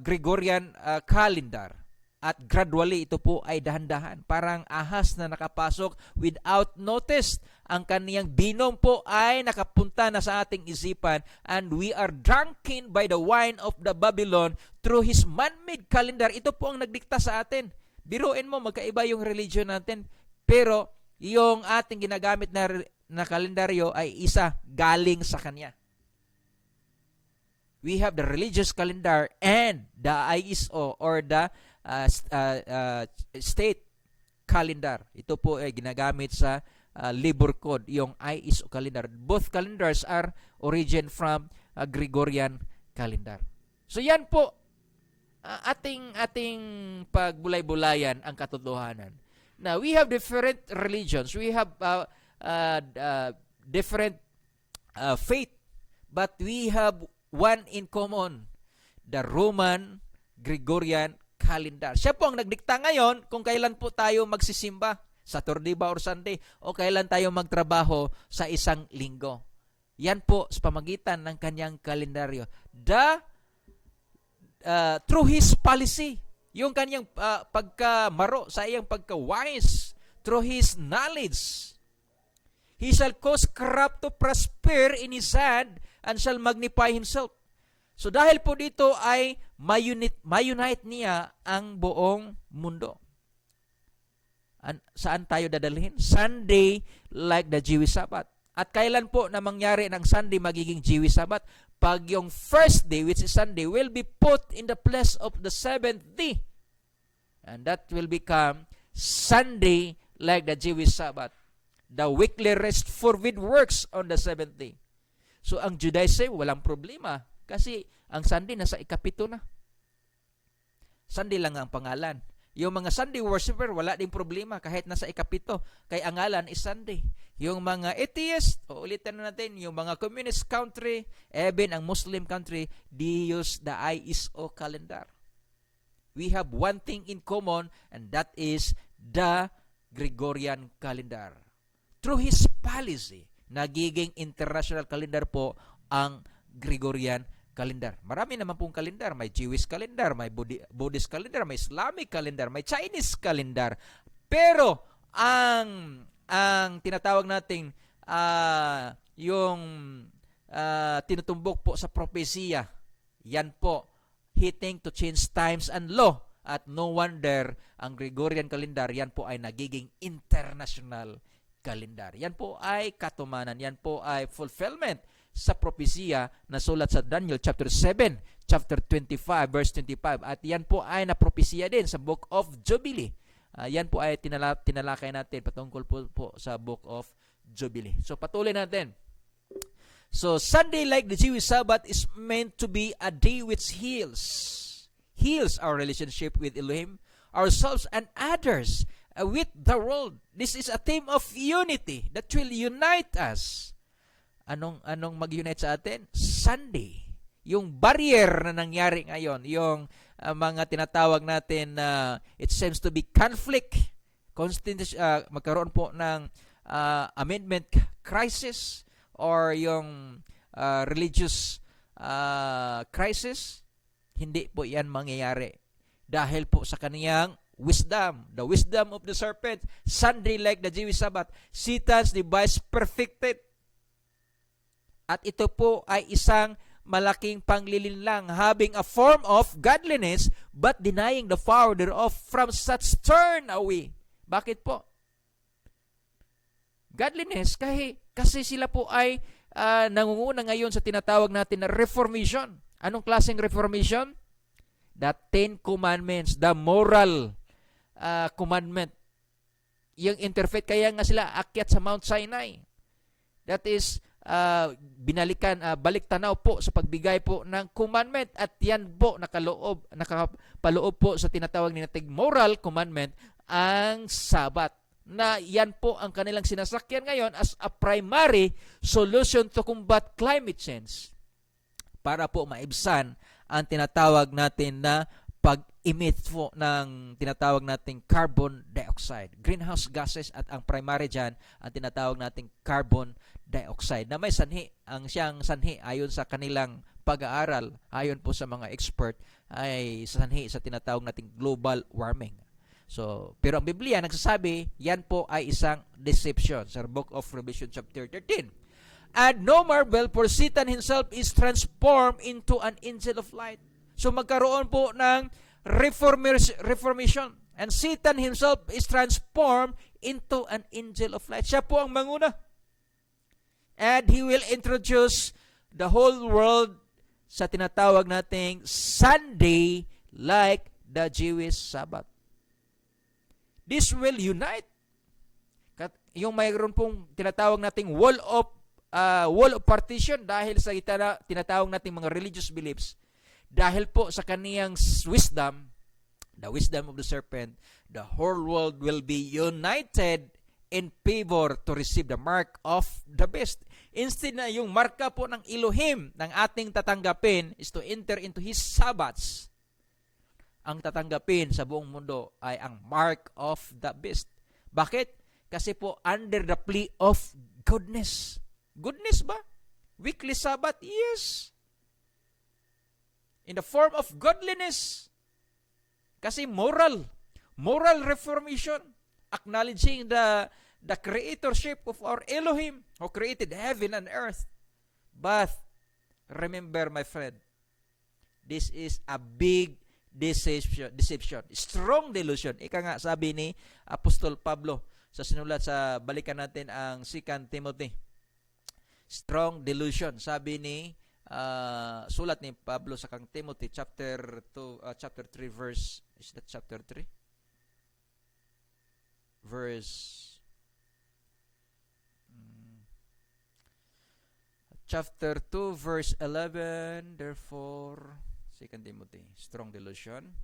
Gregorian calendar. At gradually ito po ay dahan-dahan. Parang ahas na nakapasok without notice. Ang kaniyang binom po ay nakapunta na sa ating isipan, and we are drunken by the wine of the Babylon through his man-made calendar. Ito po ang nagdikta sa atin. Biruin mo, magkaiba yung religion natin, pero yung ating ginagamit na na kalendaryo ay isa galing sa kanya. We have the religious calendar and the ISO or the state calendar. Ito po ay ginagamit sa labor code, yung ISO calendar. Both calendars are origin from Gregorian calendar. So yan po ating pagbulay-bulayan ang katotohanan. Now, we have different religions. We have different faith, but we have one in common, the Roman Gregorian calendar. Siya po ang nagdikta ngayon kung kailan po tayo magsisimba, Saturday ba or Sunday, o kailan tayo magtrabaho sa isang linggo. Yan po sa pamagitan ng kanyang kalendaryo. Through his policy, yung kanyang pagkamaro, sa iyang pagka-wise, through his knowledge, he shall cause corrupt to prosper in his hand and shall magnify himself. So dahil po dito ay mayunite niya ang buong mundo. Saan tayo dadalhin? Sunday like the Jewish Sabbath. At kailan po na mangyari ng Sunday magiging Jewish Sabbath? Pag yung first day, which is Sunday, will be put in the place of the seventh day. And that will become Sunday like the Jewish Sabbath. The weekly rest forbid works on the seventh day. So ang Judaism, walang problema. Kasi ang Sunday nasa ikapito na. Sunday lang ang pangalan. Yung mga Sunday worshiper, wala ding problema kahit nasa ikapito. Kay ang ngalan is Sunday. Yung mga atheist, ulitin na natin, yung mga communist country, even ang Muslim country, they use the ISO calendar. We have one thing in common, and that is the Gregorian calendar. Through his policy, nagiging international calendar po ang Gregorian calendar. Marami naman pong calendar. May Jewish calendar, may Buddhist calendar, may Islamic calendar, may Chinese calendar. Pero ang tinatawag nating yung tinutumbok po sa propesya, yan po, hitting to change times and law. At no wonder, ang Gregorian calendar, yan po ay nagiging international calendar. Yan po ay katumanan. Yan po ay fulfillment sa propesya na sulat sa Daniel chapter 7, chapter 25, verse 25. At yan po ay napropesya din sa Book of Jubilee. Yan po ay tinalakay natin patungkol po sa Book of Jubilee. So patuloy natin. So Sunday, like the Jewish Sabbath, is meant to be a day which heals our relationship with Elohim, ourselves, and others, with the world. This is a theme of unity that will unite us. Anong mag-unite sa atin? Sunday. Yung barrier na nangyari ngayon, yung mga tinatawag natin na it seems to be conflict, magkaroon po ng amendment crisis or yung religious crisis, hindi po yan mangyayari dahil po sa kaniyang wisdom, the wisdom of the serpent. Sunday like the Jewish Sabbath, Satan's device perfected. At ito po ay isang malaking panglilinlang, having a form of godliness but denying the power thereof, from such turn away. Bakit po? Godliness, kasi sila po ay nangunguna ngayon sa tinatawag natin na reformation. Anong klaseng reformation? The Ten Commandments, the moral commandment. Yung interfaith, kaya nga sila akyat sa Mount Sinai. That is, balik-tanaw po sa pagbigay po ng commandment, at yan po nakapaloob po sa tinatawag nating moral commandment, ang Sabat, na yan po ang kanilang sinasakyan ngayon as a primary solution to combat climate change, para po maibsan ang tinatawag natin na pag-emit po ng tinatawag nating carbon dioxide, greenhouse gases, at ang primary dyan, ang tinatawag nating carbon dioxide, na may sanhi, ang siyang sanhi ayon sa kanilang pag-aaral, ayon po sa mga expert, ay sanhi sa tinatawag nating global warming. So, pero ang Biblia nagsasabi, yan po ay isang deception sa Book of Revelation chapter 13. And no marvel, for Satan himself is transformed into an angel of light. So magkaroon po ng reformation, and Satan himself is transformed into an angel of light. Siya po ang manguna. And He will introduce the whole world sa tinatawag nating Sunday like the Jewish Sabbath. This will unite. Yung mayroon pong tinatawag nating wall of partition dahil sa tinatawag nating mga religious beliefs. Dahil po sa kaniyang wisdom, the wisdom of the serpent, the whole world will be united in favor to receive the mark of the beast. Instead na yung marka po ng Elohim ng ating tatanggapin is to enter into His Sabbaths. Ang tatanggapin sa buong mundo ay ang mark of the beast. Bakit? Kasi po under the plea of goodness. Goodness ba? Weekly Sabbath? Yes. In the form of godliness. Kasi moral reformation, acknowledging the creatorship of our Elohim who created heaven and earth. But remember, my friend, this is a big deception. Strong delusion. Ika nga sabi ni Apostol Pablo sa sinulat sa balikan natin ang 2 Timothy. Strong delusion. Sabi ni sulat ni Pablo sa kang Timothy chapter 3 verse, is that chapter 3? Chapter 2 verse 11, therefore 2 Timothy, strong delusion.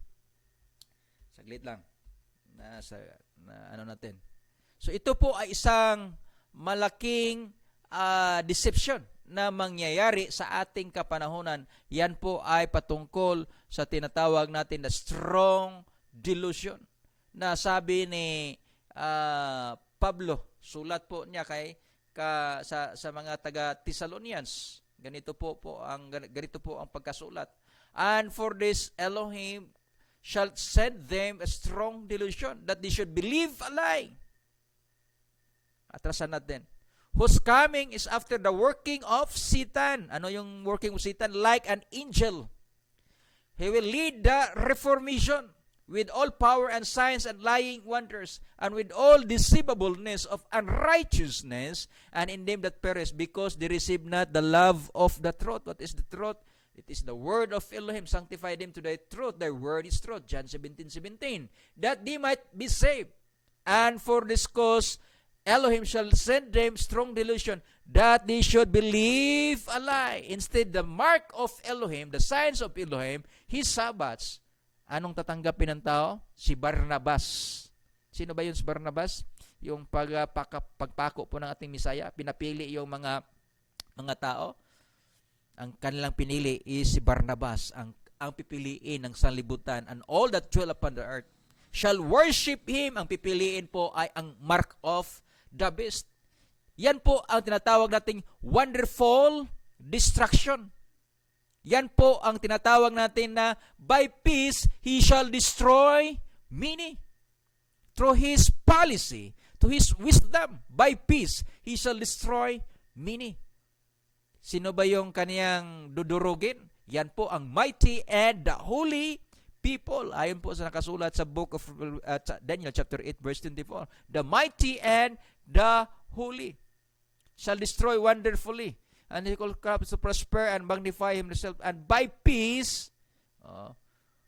Saglit lang. Na ano natin. So ito po ay isang malaking deception na mangyayari sa ating kapanahunan. Yan po ay patungkol sa tinatawag natin na strong delusion. Na sabi ni Pablo, sulat po niya sa mga taga Thessalonians. Ganito po ang pagkasulat. And for this Elohim shall send them a strong delusion that they should believe a lie. Atrasan natin. Whose coming is after the working of Satan. Ano yung working of Satan? Like an angel. He will lead the reformation with all power and signs and lying wonders, and with all deceivableness of unrighteousness, and in them that perish, because they receive not the love of the truth. What is the truth? It is the word of Elohim. Sanctify them to the truth. Their word is truth. John 17:17. That they might be saved. And for this cause, Elohim shall send them strong delusion, that they should believe a lie. Instead, the mark of Elohim, the signs of Elohim, His Sabbaths. Anong tatanggapin ng tao? Si Barnabas. Sino ba yun si Barnabas? Yung pagpako po ng ating Misaya. Pinapili yung mga tao. Ang kanilang pinili is si Barnabas. Ang pipiliin ng sanlibutan, and all that dwell upon the earth shall worship Him. Ang pipiliin po ay ang mark of the beast. Yan po ang tinatawag nating wonderful destruction. Yan po ang tinatawag natin na by peace He shall destroy many. Through His policy, to His wisdom, by peace He shall destroy many. Sino ba yung kaniyang dudurugin? Yan po ang mighty and the holy people. Ayon po sa nakasulat sa book of Daniel chapter 8 verse 24. The mighty and the holy shall destroy wonderfully, and he will cause to prosper and magnify himself, and by peace.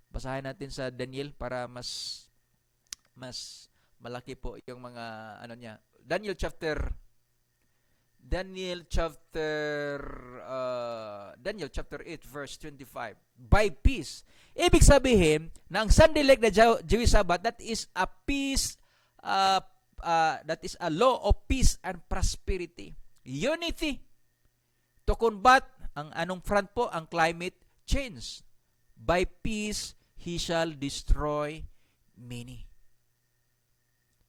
Basahin natin sa Daniel para mas malaki po yung mga niya. Daniel chapter 8 verse 25. By peace. Ibig sabihin na ang Sunday like the Jewish Sabbath, that is a peace, that is a law of peace and prosperity. Unity. To combat ang anong front po? Ang climate change. By peace, He shall destroy many.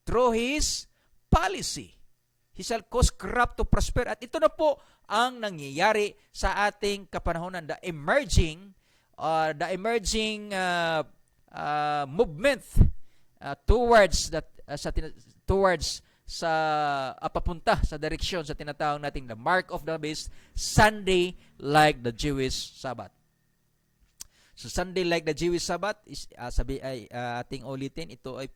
Through His policy, He shall cause corrupt to prosper. At ito na po ang nangyayari sa ating kapanahonan. The emerging movement towards papunta sa direksyon sa tinatawag nating the mark of the beast, Sunday like the Jewish Sabbath. So Sunday like the Jewish Sabbath is ating ulitin, ito ay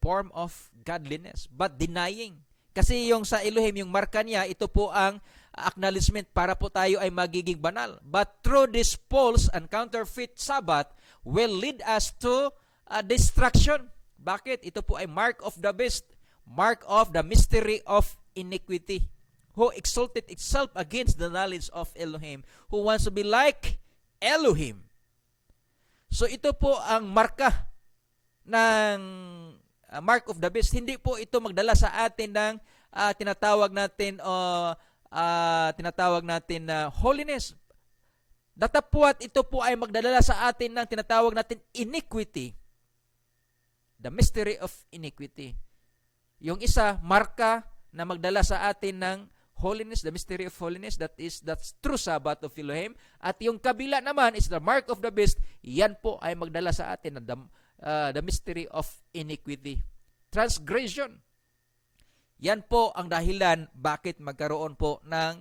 form of godliness but denying. Kasi yung sa Elohim, yung marka niya, ito po ang acknowledgement para po tayo ay magiging banal. But through this false and counterfeit Sabbath will lead us to destruction. Bakit? Ito po ay mark of the beast, mark of the mystery of iniquity, who exalted itself against the knowledge of Elohim, who wants to be like Elohim. So ito po ang marka ng mark of the beast. Hindi po ito magdala sa atin ng tinatawag natin na holiness. Datapwat ito po ay magdadala sa atin ng tinatawag natin iniquity. The mystery of iniquity. Yung isa, marka na magdala sa atin ng holiness, the mystery of holiness, that's true Sabbath of Elohim. At yung kabila naman is the mark of the beast. Yan po ay magdala sa atin ng the mystery of iniquity. Transgression. Yan po ang dahilan bakit magkaroon po ng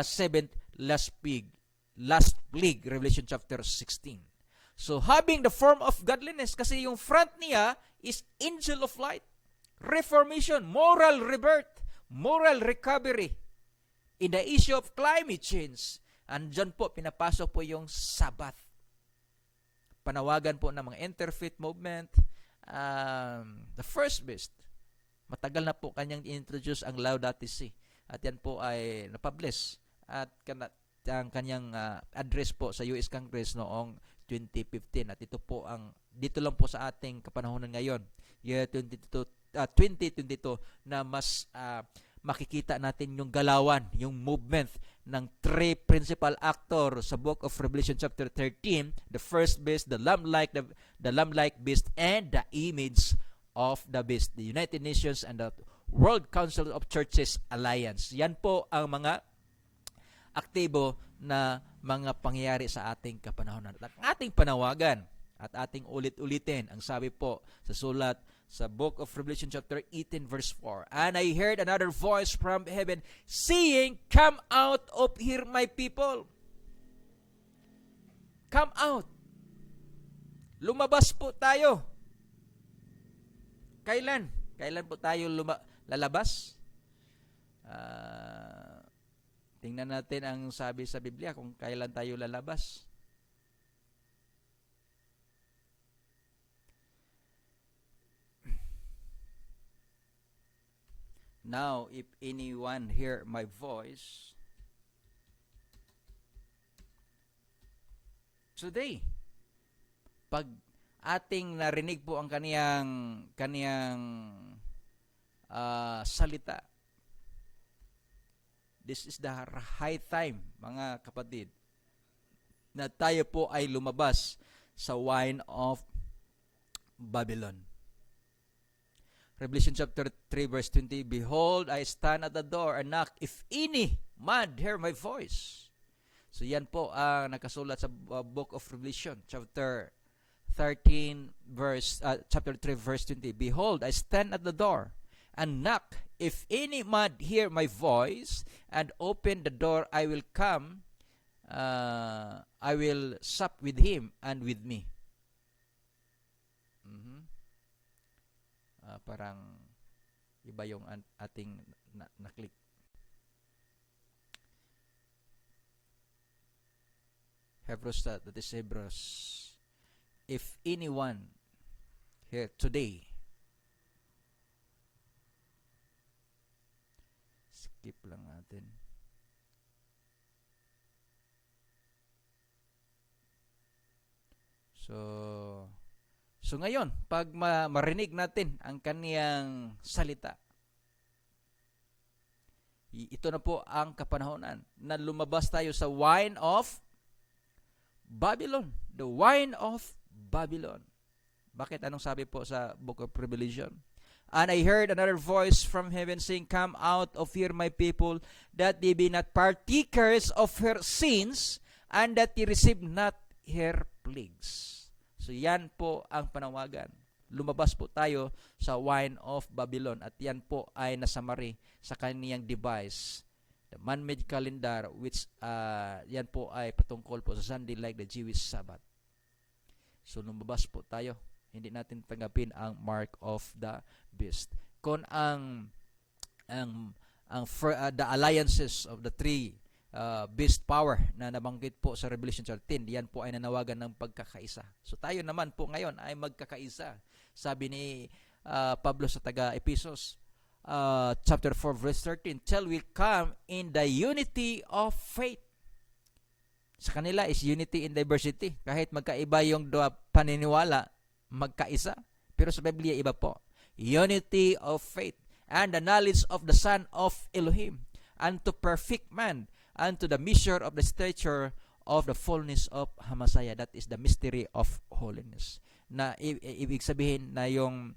seventh last plague, Revelation chapter 16. So, having the form of godliness, kasi yung front niya is angel of light, reformation, moral rebirth, moral recovery in the issue of climate change. Andyan po, pinapasok po yung Sabbath. Panawagan po ng mga interfaith movement, the first beast. Matagal na po kanyang introduce ang Laudato Si. At yan po ay napublish. At ang kanyang address po sa US Congress noong 2015. At ito po dito lang po sa ating kapanahonan ngayon, year 2022, na mas makikita natin yung galawan, yung movement ng three principal actor sa book of Revelation chapter 13, the first beast, the lamb-like beast, and the image of the beast, the United Nations and the World Council of Churches Alliance. Yan po ang mga aktibo na mga pangyayari sa ating kapanahonan. At ang ating panawagan at ating ulit-ulitin, ang sabi po sa sulat sa book of Revelation chapter 18 verse 4, "And I heard another voice from heaven saying, Come out of here, my people." Come out. Lumabas po tayo. Kailan? Kailan po tayo lalabas? Tingnan natin ang sabi sa Biblia kung kailan tayo lalabas. Now, if anyone hear my voice today, pag ating narinig po ang kaniyang salita, this is the high time, mga kapatid, na tayo po ay lumabas sa wine of Babylon. Revelation chapter 3 verse 20, "Behold, I stand at the door and knock, if any man hear my voice." So yan po ang nakasulat sa book of Revelation chapter 3 verse 20, "Behold, I stand at the door and knock, if any man hear my voice and open the door, I will come, I will sup with him and with me." Parang iba yung ating na-click. Hebrews, that is Hebrews. "If anyone here today," skip lang natin. So ngayon, pag marinig natin ang kaniyang salita, ito na po ang kapanahonan na lumabas tayo sa wine of Babylon. The wine of Babylon. Bakit? Anong sabi po sa book of Revelation? "And I heard another voice from heaven saying, Come out of here, my people, that they be not partakers of her sins, and that they receive not her plagues." So yan po ang panawagan. Lumabas po tayo sa wine of Babylon, at yan po ay nasamari sa kaniyang device, the man-made calendar, which yan po ay patungkol po sa Sunday like the Jewish Sabbath. So lumabas po tayo. Hindi natin tanggapin ang mark of the beast. Kung ang the alliances of the three beast power na nabanggit po sa Revelation 13, yan po ay nanawagan ng pagkakaisa. So tayo naman po ngayon ay magkakaisa. Sabi ni Pablo sa taga-Ephesus, chapter 4 verse 13, till we come in the unity of faith. Sa kanila is unity in diversity. Kahit magkaiba yung paniniwala, magkaisa. Pero sa Biblia, iba po. Unity of faith and the knowledge of the Son of Elohim, unto perfect man, unto the measure of the stature of the fullness of Hamasaya. That is the mystery of holiness. Na ibig sabihin na yung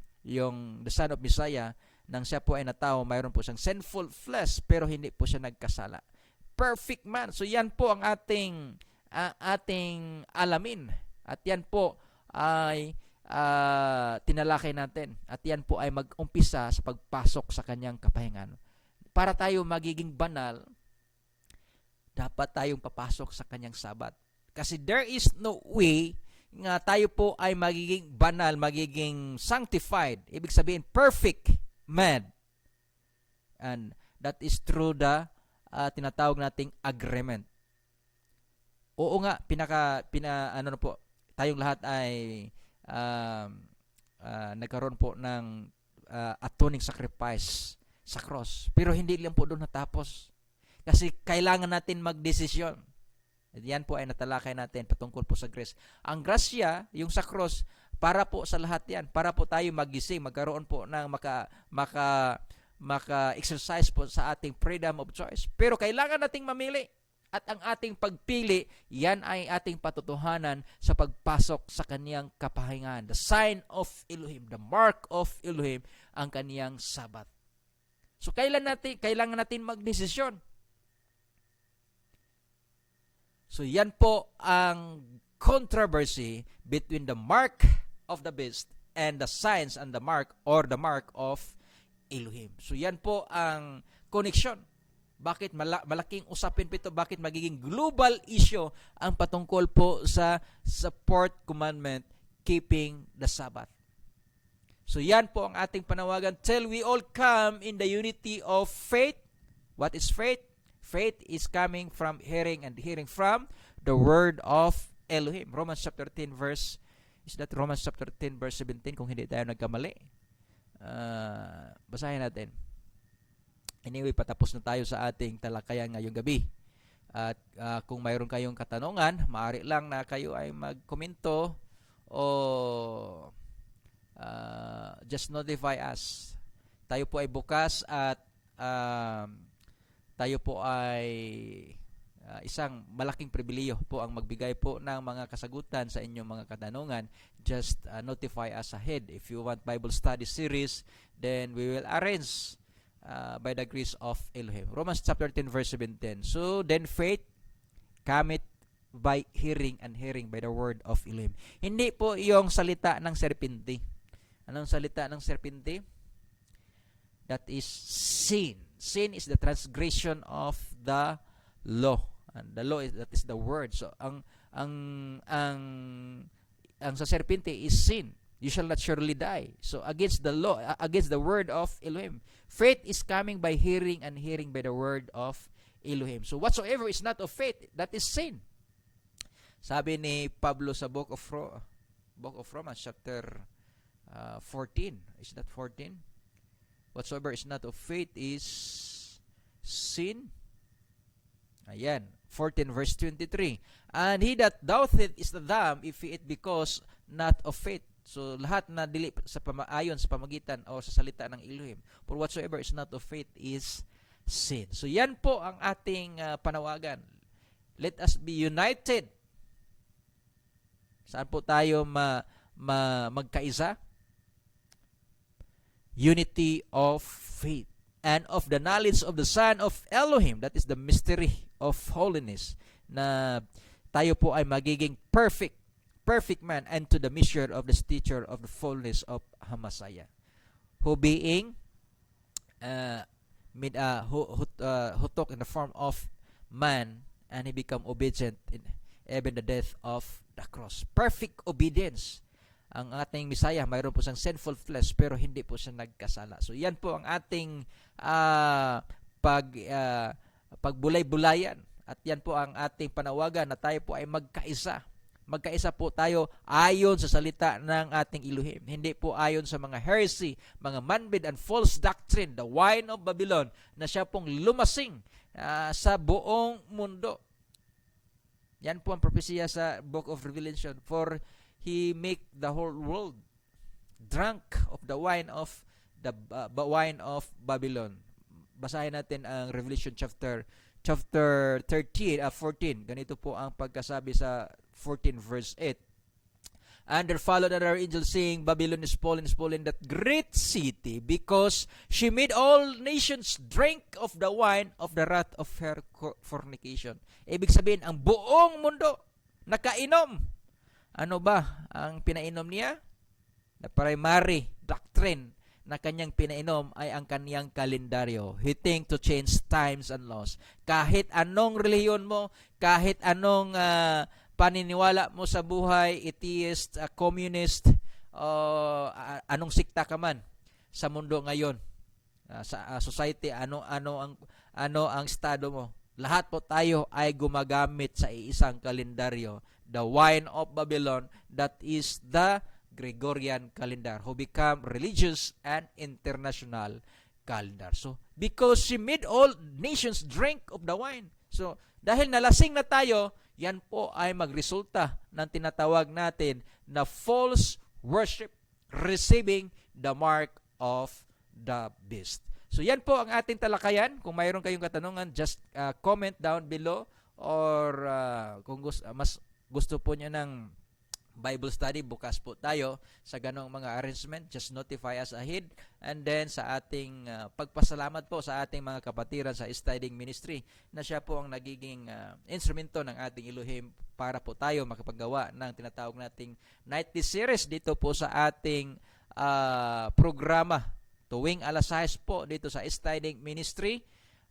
the Son of Messiah, nang siya po ay natao, mayroon po siyang sinful flesh, pero hindi po siya nagkasala. Perfect man. So yan po ang ating alamin. At yan po ay tinalakay natin. At yan po ay mag-umpisa sa pagpasok sa kanyang kapahingan. Para tayo magiging banal, dapat tayong papasok sa kanyang sabat. Kasi there is no way nga tayo po ay magiging banal, magiging sanctified. Ibig sabihin, perfect man. And that is through the tinatawag nating agreement. Oo nga, ano na po, tayong lahat ay nagkaroon po ng atoning sacrifice sa cross. Pero hindi lang po doon natapos. Kasi kailangan natin magdesisyon. Yan po ay natalakay natin patungkol po sa grace. Ang grasya, yung sa cross, para po sa lahat yan. Para po tayo magising, magkaroon po ng maka-exercise po sa ating freedom of choice. Pero kailangan nating mamili. At ang ating pagpili, yan ay ating patutuhanan sa pagpasok sa kaniyang kapahingan. The sign of Elohim, the mark of Elohim, ang kaniyang sabat. So kailangan natin magdesisyon. So yan po ang controversy between the mark of the beast and the signs and the mark or the mark of Elohim. So yan po ang connection. Bakit malaking usapin po ito? Bakit magiging global issue ang patungkol po sa fourth commandment, keeping the Sabbath. So yan po ang ating panawagan till we all come in the unity of faith. What is faith? Faith is coming from hearing and hearing from the word of Elohim. Romans chapter 10 verse, is that Romans chapter 10 verse 17 kung hindi tayo nagkamali? Basahin natin. Anyway, patapos na tayo sa ating talakayan ngayong gabi. At kung mayroon kayong katanungan, maaari lang na kayo ay magkomento o just notify us. Tayo po ay bukas at tayo po ay isang malaking pribileyo po ang magbigay po ng mga kasagutan sa inyong mga katanungan. Just notify us ahead. If you want Bible study series, then we will arrange by the grace of Elohim. Romans chapter 10 verse 17. So then faith cometh by hearing and hearing by the word of Elohim. Hindi po yung salita ng serpente. Anong salita ng serpente? That is sin. Sin is the transgression of the law. And the law that is the word. So ang sa serpente is sin. You shall not surely die. So against the law, against the word of Elohim. Faith is coming by hearing and hearing by the word of Elohim. So whatsoever is not of faith, that is sin. Sabi ni Pablo sa book of Romans chapter 14. Is that 14? Whatsoever is not of faith is sin. Ayan. 14 verse 23. And he that doubteth is the damned if he eat because not of faith. So lahat na dili sa ayon sa pamagitan o sa salita ng Elohim. For whatsoever is not of faith is sin. So yan po ang ating panawagan. Let us be united. Saan po tayo magkaisa? Unity of faith and of the knowledge of the Son of Elohim. That is the mystery of holiness. Na tayo po ay magiging perfect man, and to the measure of the stature of the fullness of Hamasaya, who being who took in the form of man, and he become obedient in even the death of the cross. Perfect obedience. Ang ating Messiah, mayroon po siyang sinful flesh pero hindi po siya nagkasala. So yan po ang ating pagbulay-bulayan. At yan po ang ating panawagan na tayo po ay magkaisa. Magkaisa po tayo ayon sa salita ng ating Elohim. Hindi po ayon sa mga heresy, mga man-made and false doctrine, the wine of Babylon, na siya pong lumasing sa buong mundo. Yan po ang propesya sa Book of Revelation. For he make the whole world drunk of the wine of Babylon. Basahin natin ang Revelation chapter 13, 14. Ganito po ang pagkasabi sa 14 verse 8. And there followed another angel saying, Babylon is fallen, that great city, because she made all nations drink of the wine of the wrath of her fornication. Ibig sabihin, ang buong mundo nakainom. Ano ba ang pinainom niya? The primary doctrine na kanyang pinainom ay ang kanyang kalendaryo. He think to change times and laws. Kahit anong reliyon mo, kahit anong paniniwala mo sa buhay, atheist, communist, anong sikta ka man sa mundo ngayon, sa society, ano ang estado mo. Lahat po tayo ay gumagamit sa isang kalendaryo, the wine of Babylon, that is the Gregorian calendar, who become religious and international calendar. So, because she made all nations drink of the wine. So, dahil nalasing na tayo, yan po ay magresulta ng tinatawag natin na false worship, receiving the mark of the beast. So, yan po ang ating talakayan. Kung mayroon kayong katanungan, just comment down below, or kung mas gusto po niyo ng Bible study, bukas po tayo sa ganong mga arrangement. Just notify us ahead. And then sa ating pagpasalamat po sa ating mga kapatiran sa Studying Ministry, na siya po ang nagiging instrumento ng ating Elohim para po tayo makapagawa ng tinatawag nating nightly series dito po sa ating programa tuwing alas 6 po dito sa Studying Ministry,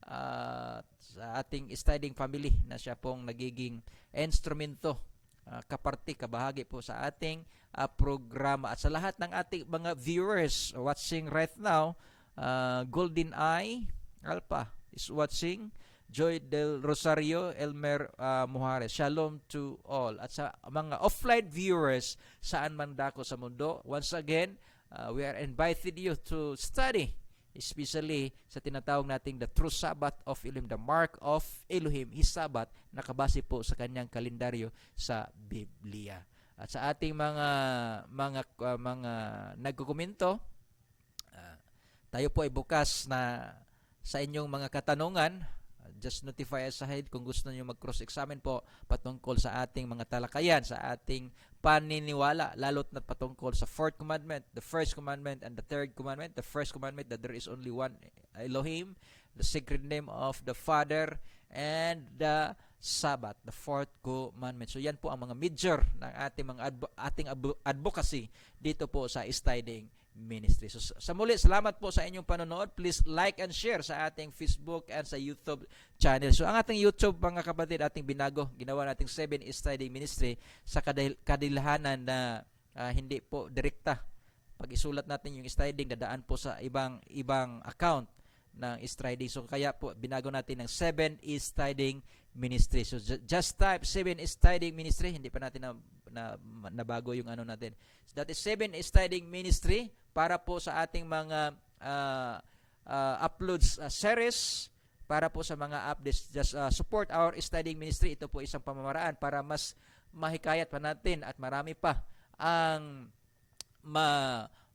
sa ating Studying Family, na siya pong nagiging instrumento, kaparti, kabahagi po sa ating programa. At sa lahat ng ating mga viewers watching right now, Golden Eye Alpha is watching, Joy del Rosario, Elmer Mujares, shalom to all. At sa mga offline viewers saan man dako sa mundo, once again, we are invited you to study, especially sa tinatawag nating the true Sabbath of Elohim, the mark of Elohim, His Sabbath, nakabase po sa kanyang kalendaryo sa Biblia. At sa ating mga nagkokomento, tayo po ay bukas na sa inyong mga katanungan. Just notify us ahead kung gusto niyo mag-cross-examine po patungkol sa ating mga talakayan, sa ating paniniwala, lalo't na patungkol sa fourth commandment, the first commandment, and the third commandment. The first commandment, that there is only one Elohim, the sacred name of the Father, and the Sabbath, the fourth commandment. So yan po ang mga major ng ating advocacy dito po sa Studying Ministry. So sa muli, salamat po sa inyong panonood. Please like and share sa ating Facebook and sa YouTube channel. So ang ating YouTube, mga kapatid, ating binago, ginawa nating 7 Studying Ministry sa kadilahanan na hindi po direkta. Pag isulat natin yung studying, dadaan po sa ibang account ng studying. So kaya po binago natin ng 7 Studying Ministry. So just type 7 Studying Ministry. Hindi pa natin nabago yung ano natin. So that is 7 Studying Ministry, para po sa ating mga uploads series, para po sa mga updates. Just support our Studying Ministry. Ito po isang pamamaraan para mas mahikayat pa natin at marami pa ang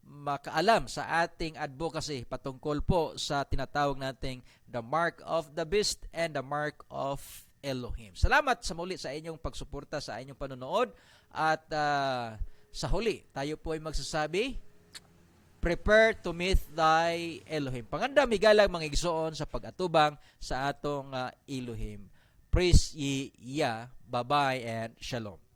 makaalam sa ating advocacy patungkol po sa tinatawag nating the mark of the beast and the mark of Elohim. Salamat sa muli sa inyong pagsuporta, sa inyong panonood. At sa huli, tayo po ay magsasabi, prepare to meet thy Elohim. Panganda migalang mga igsoon sa pag-atubang sa atong Elohim. Praise ye Yah. Bye-bye and shalom.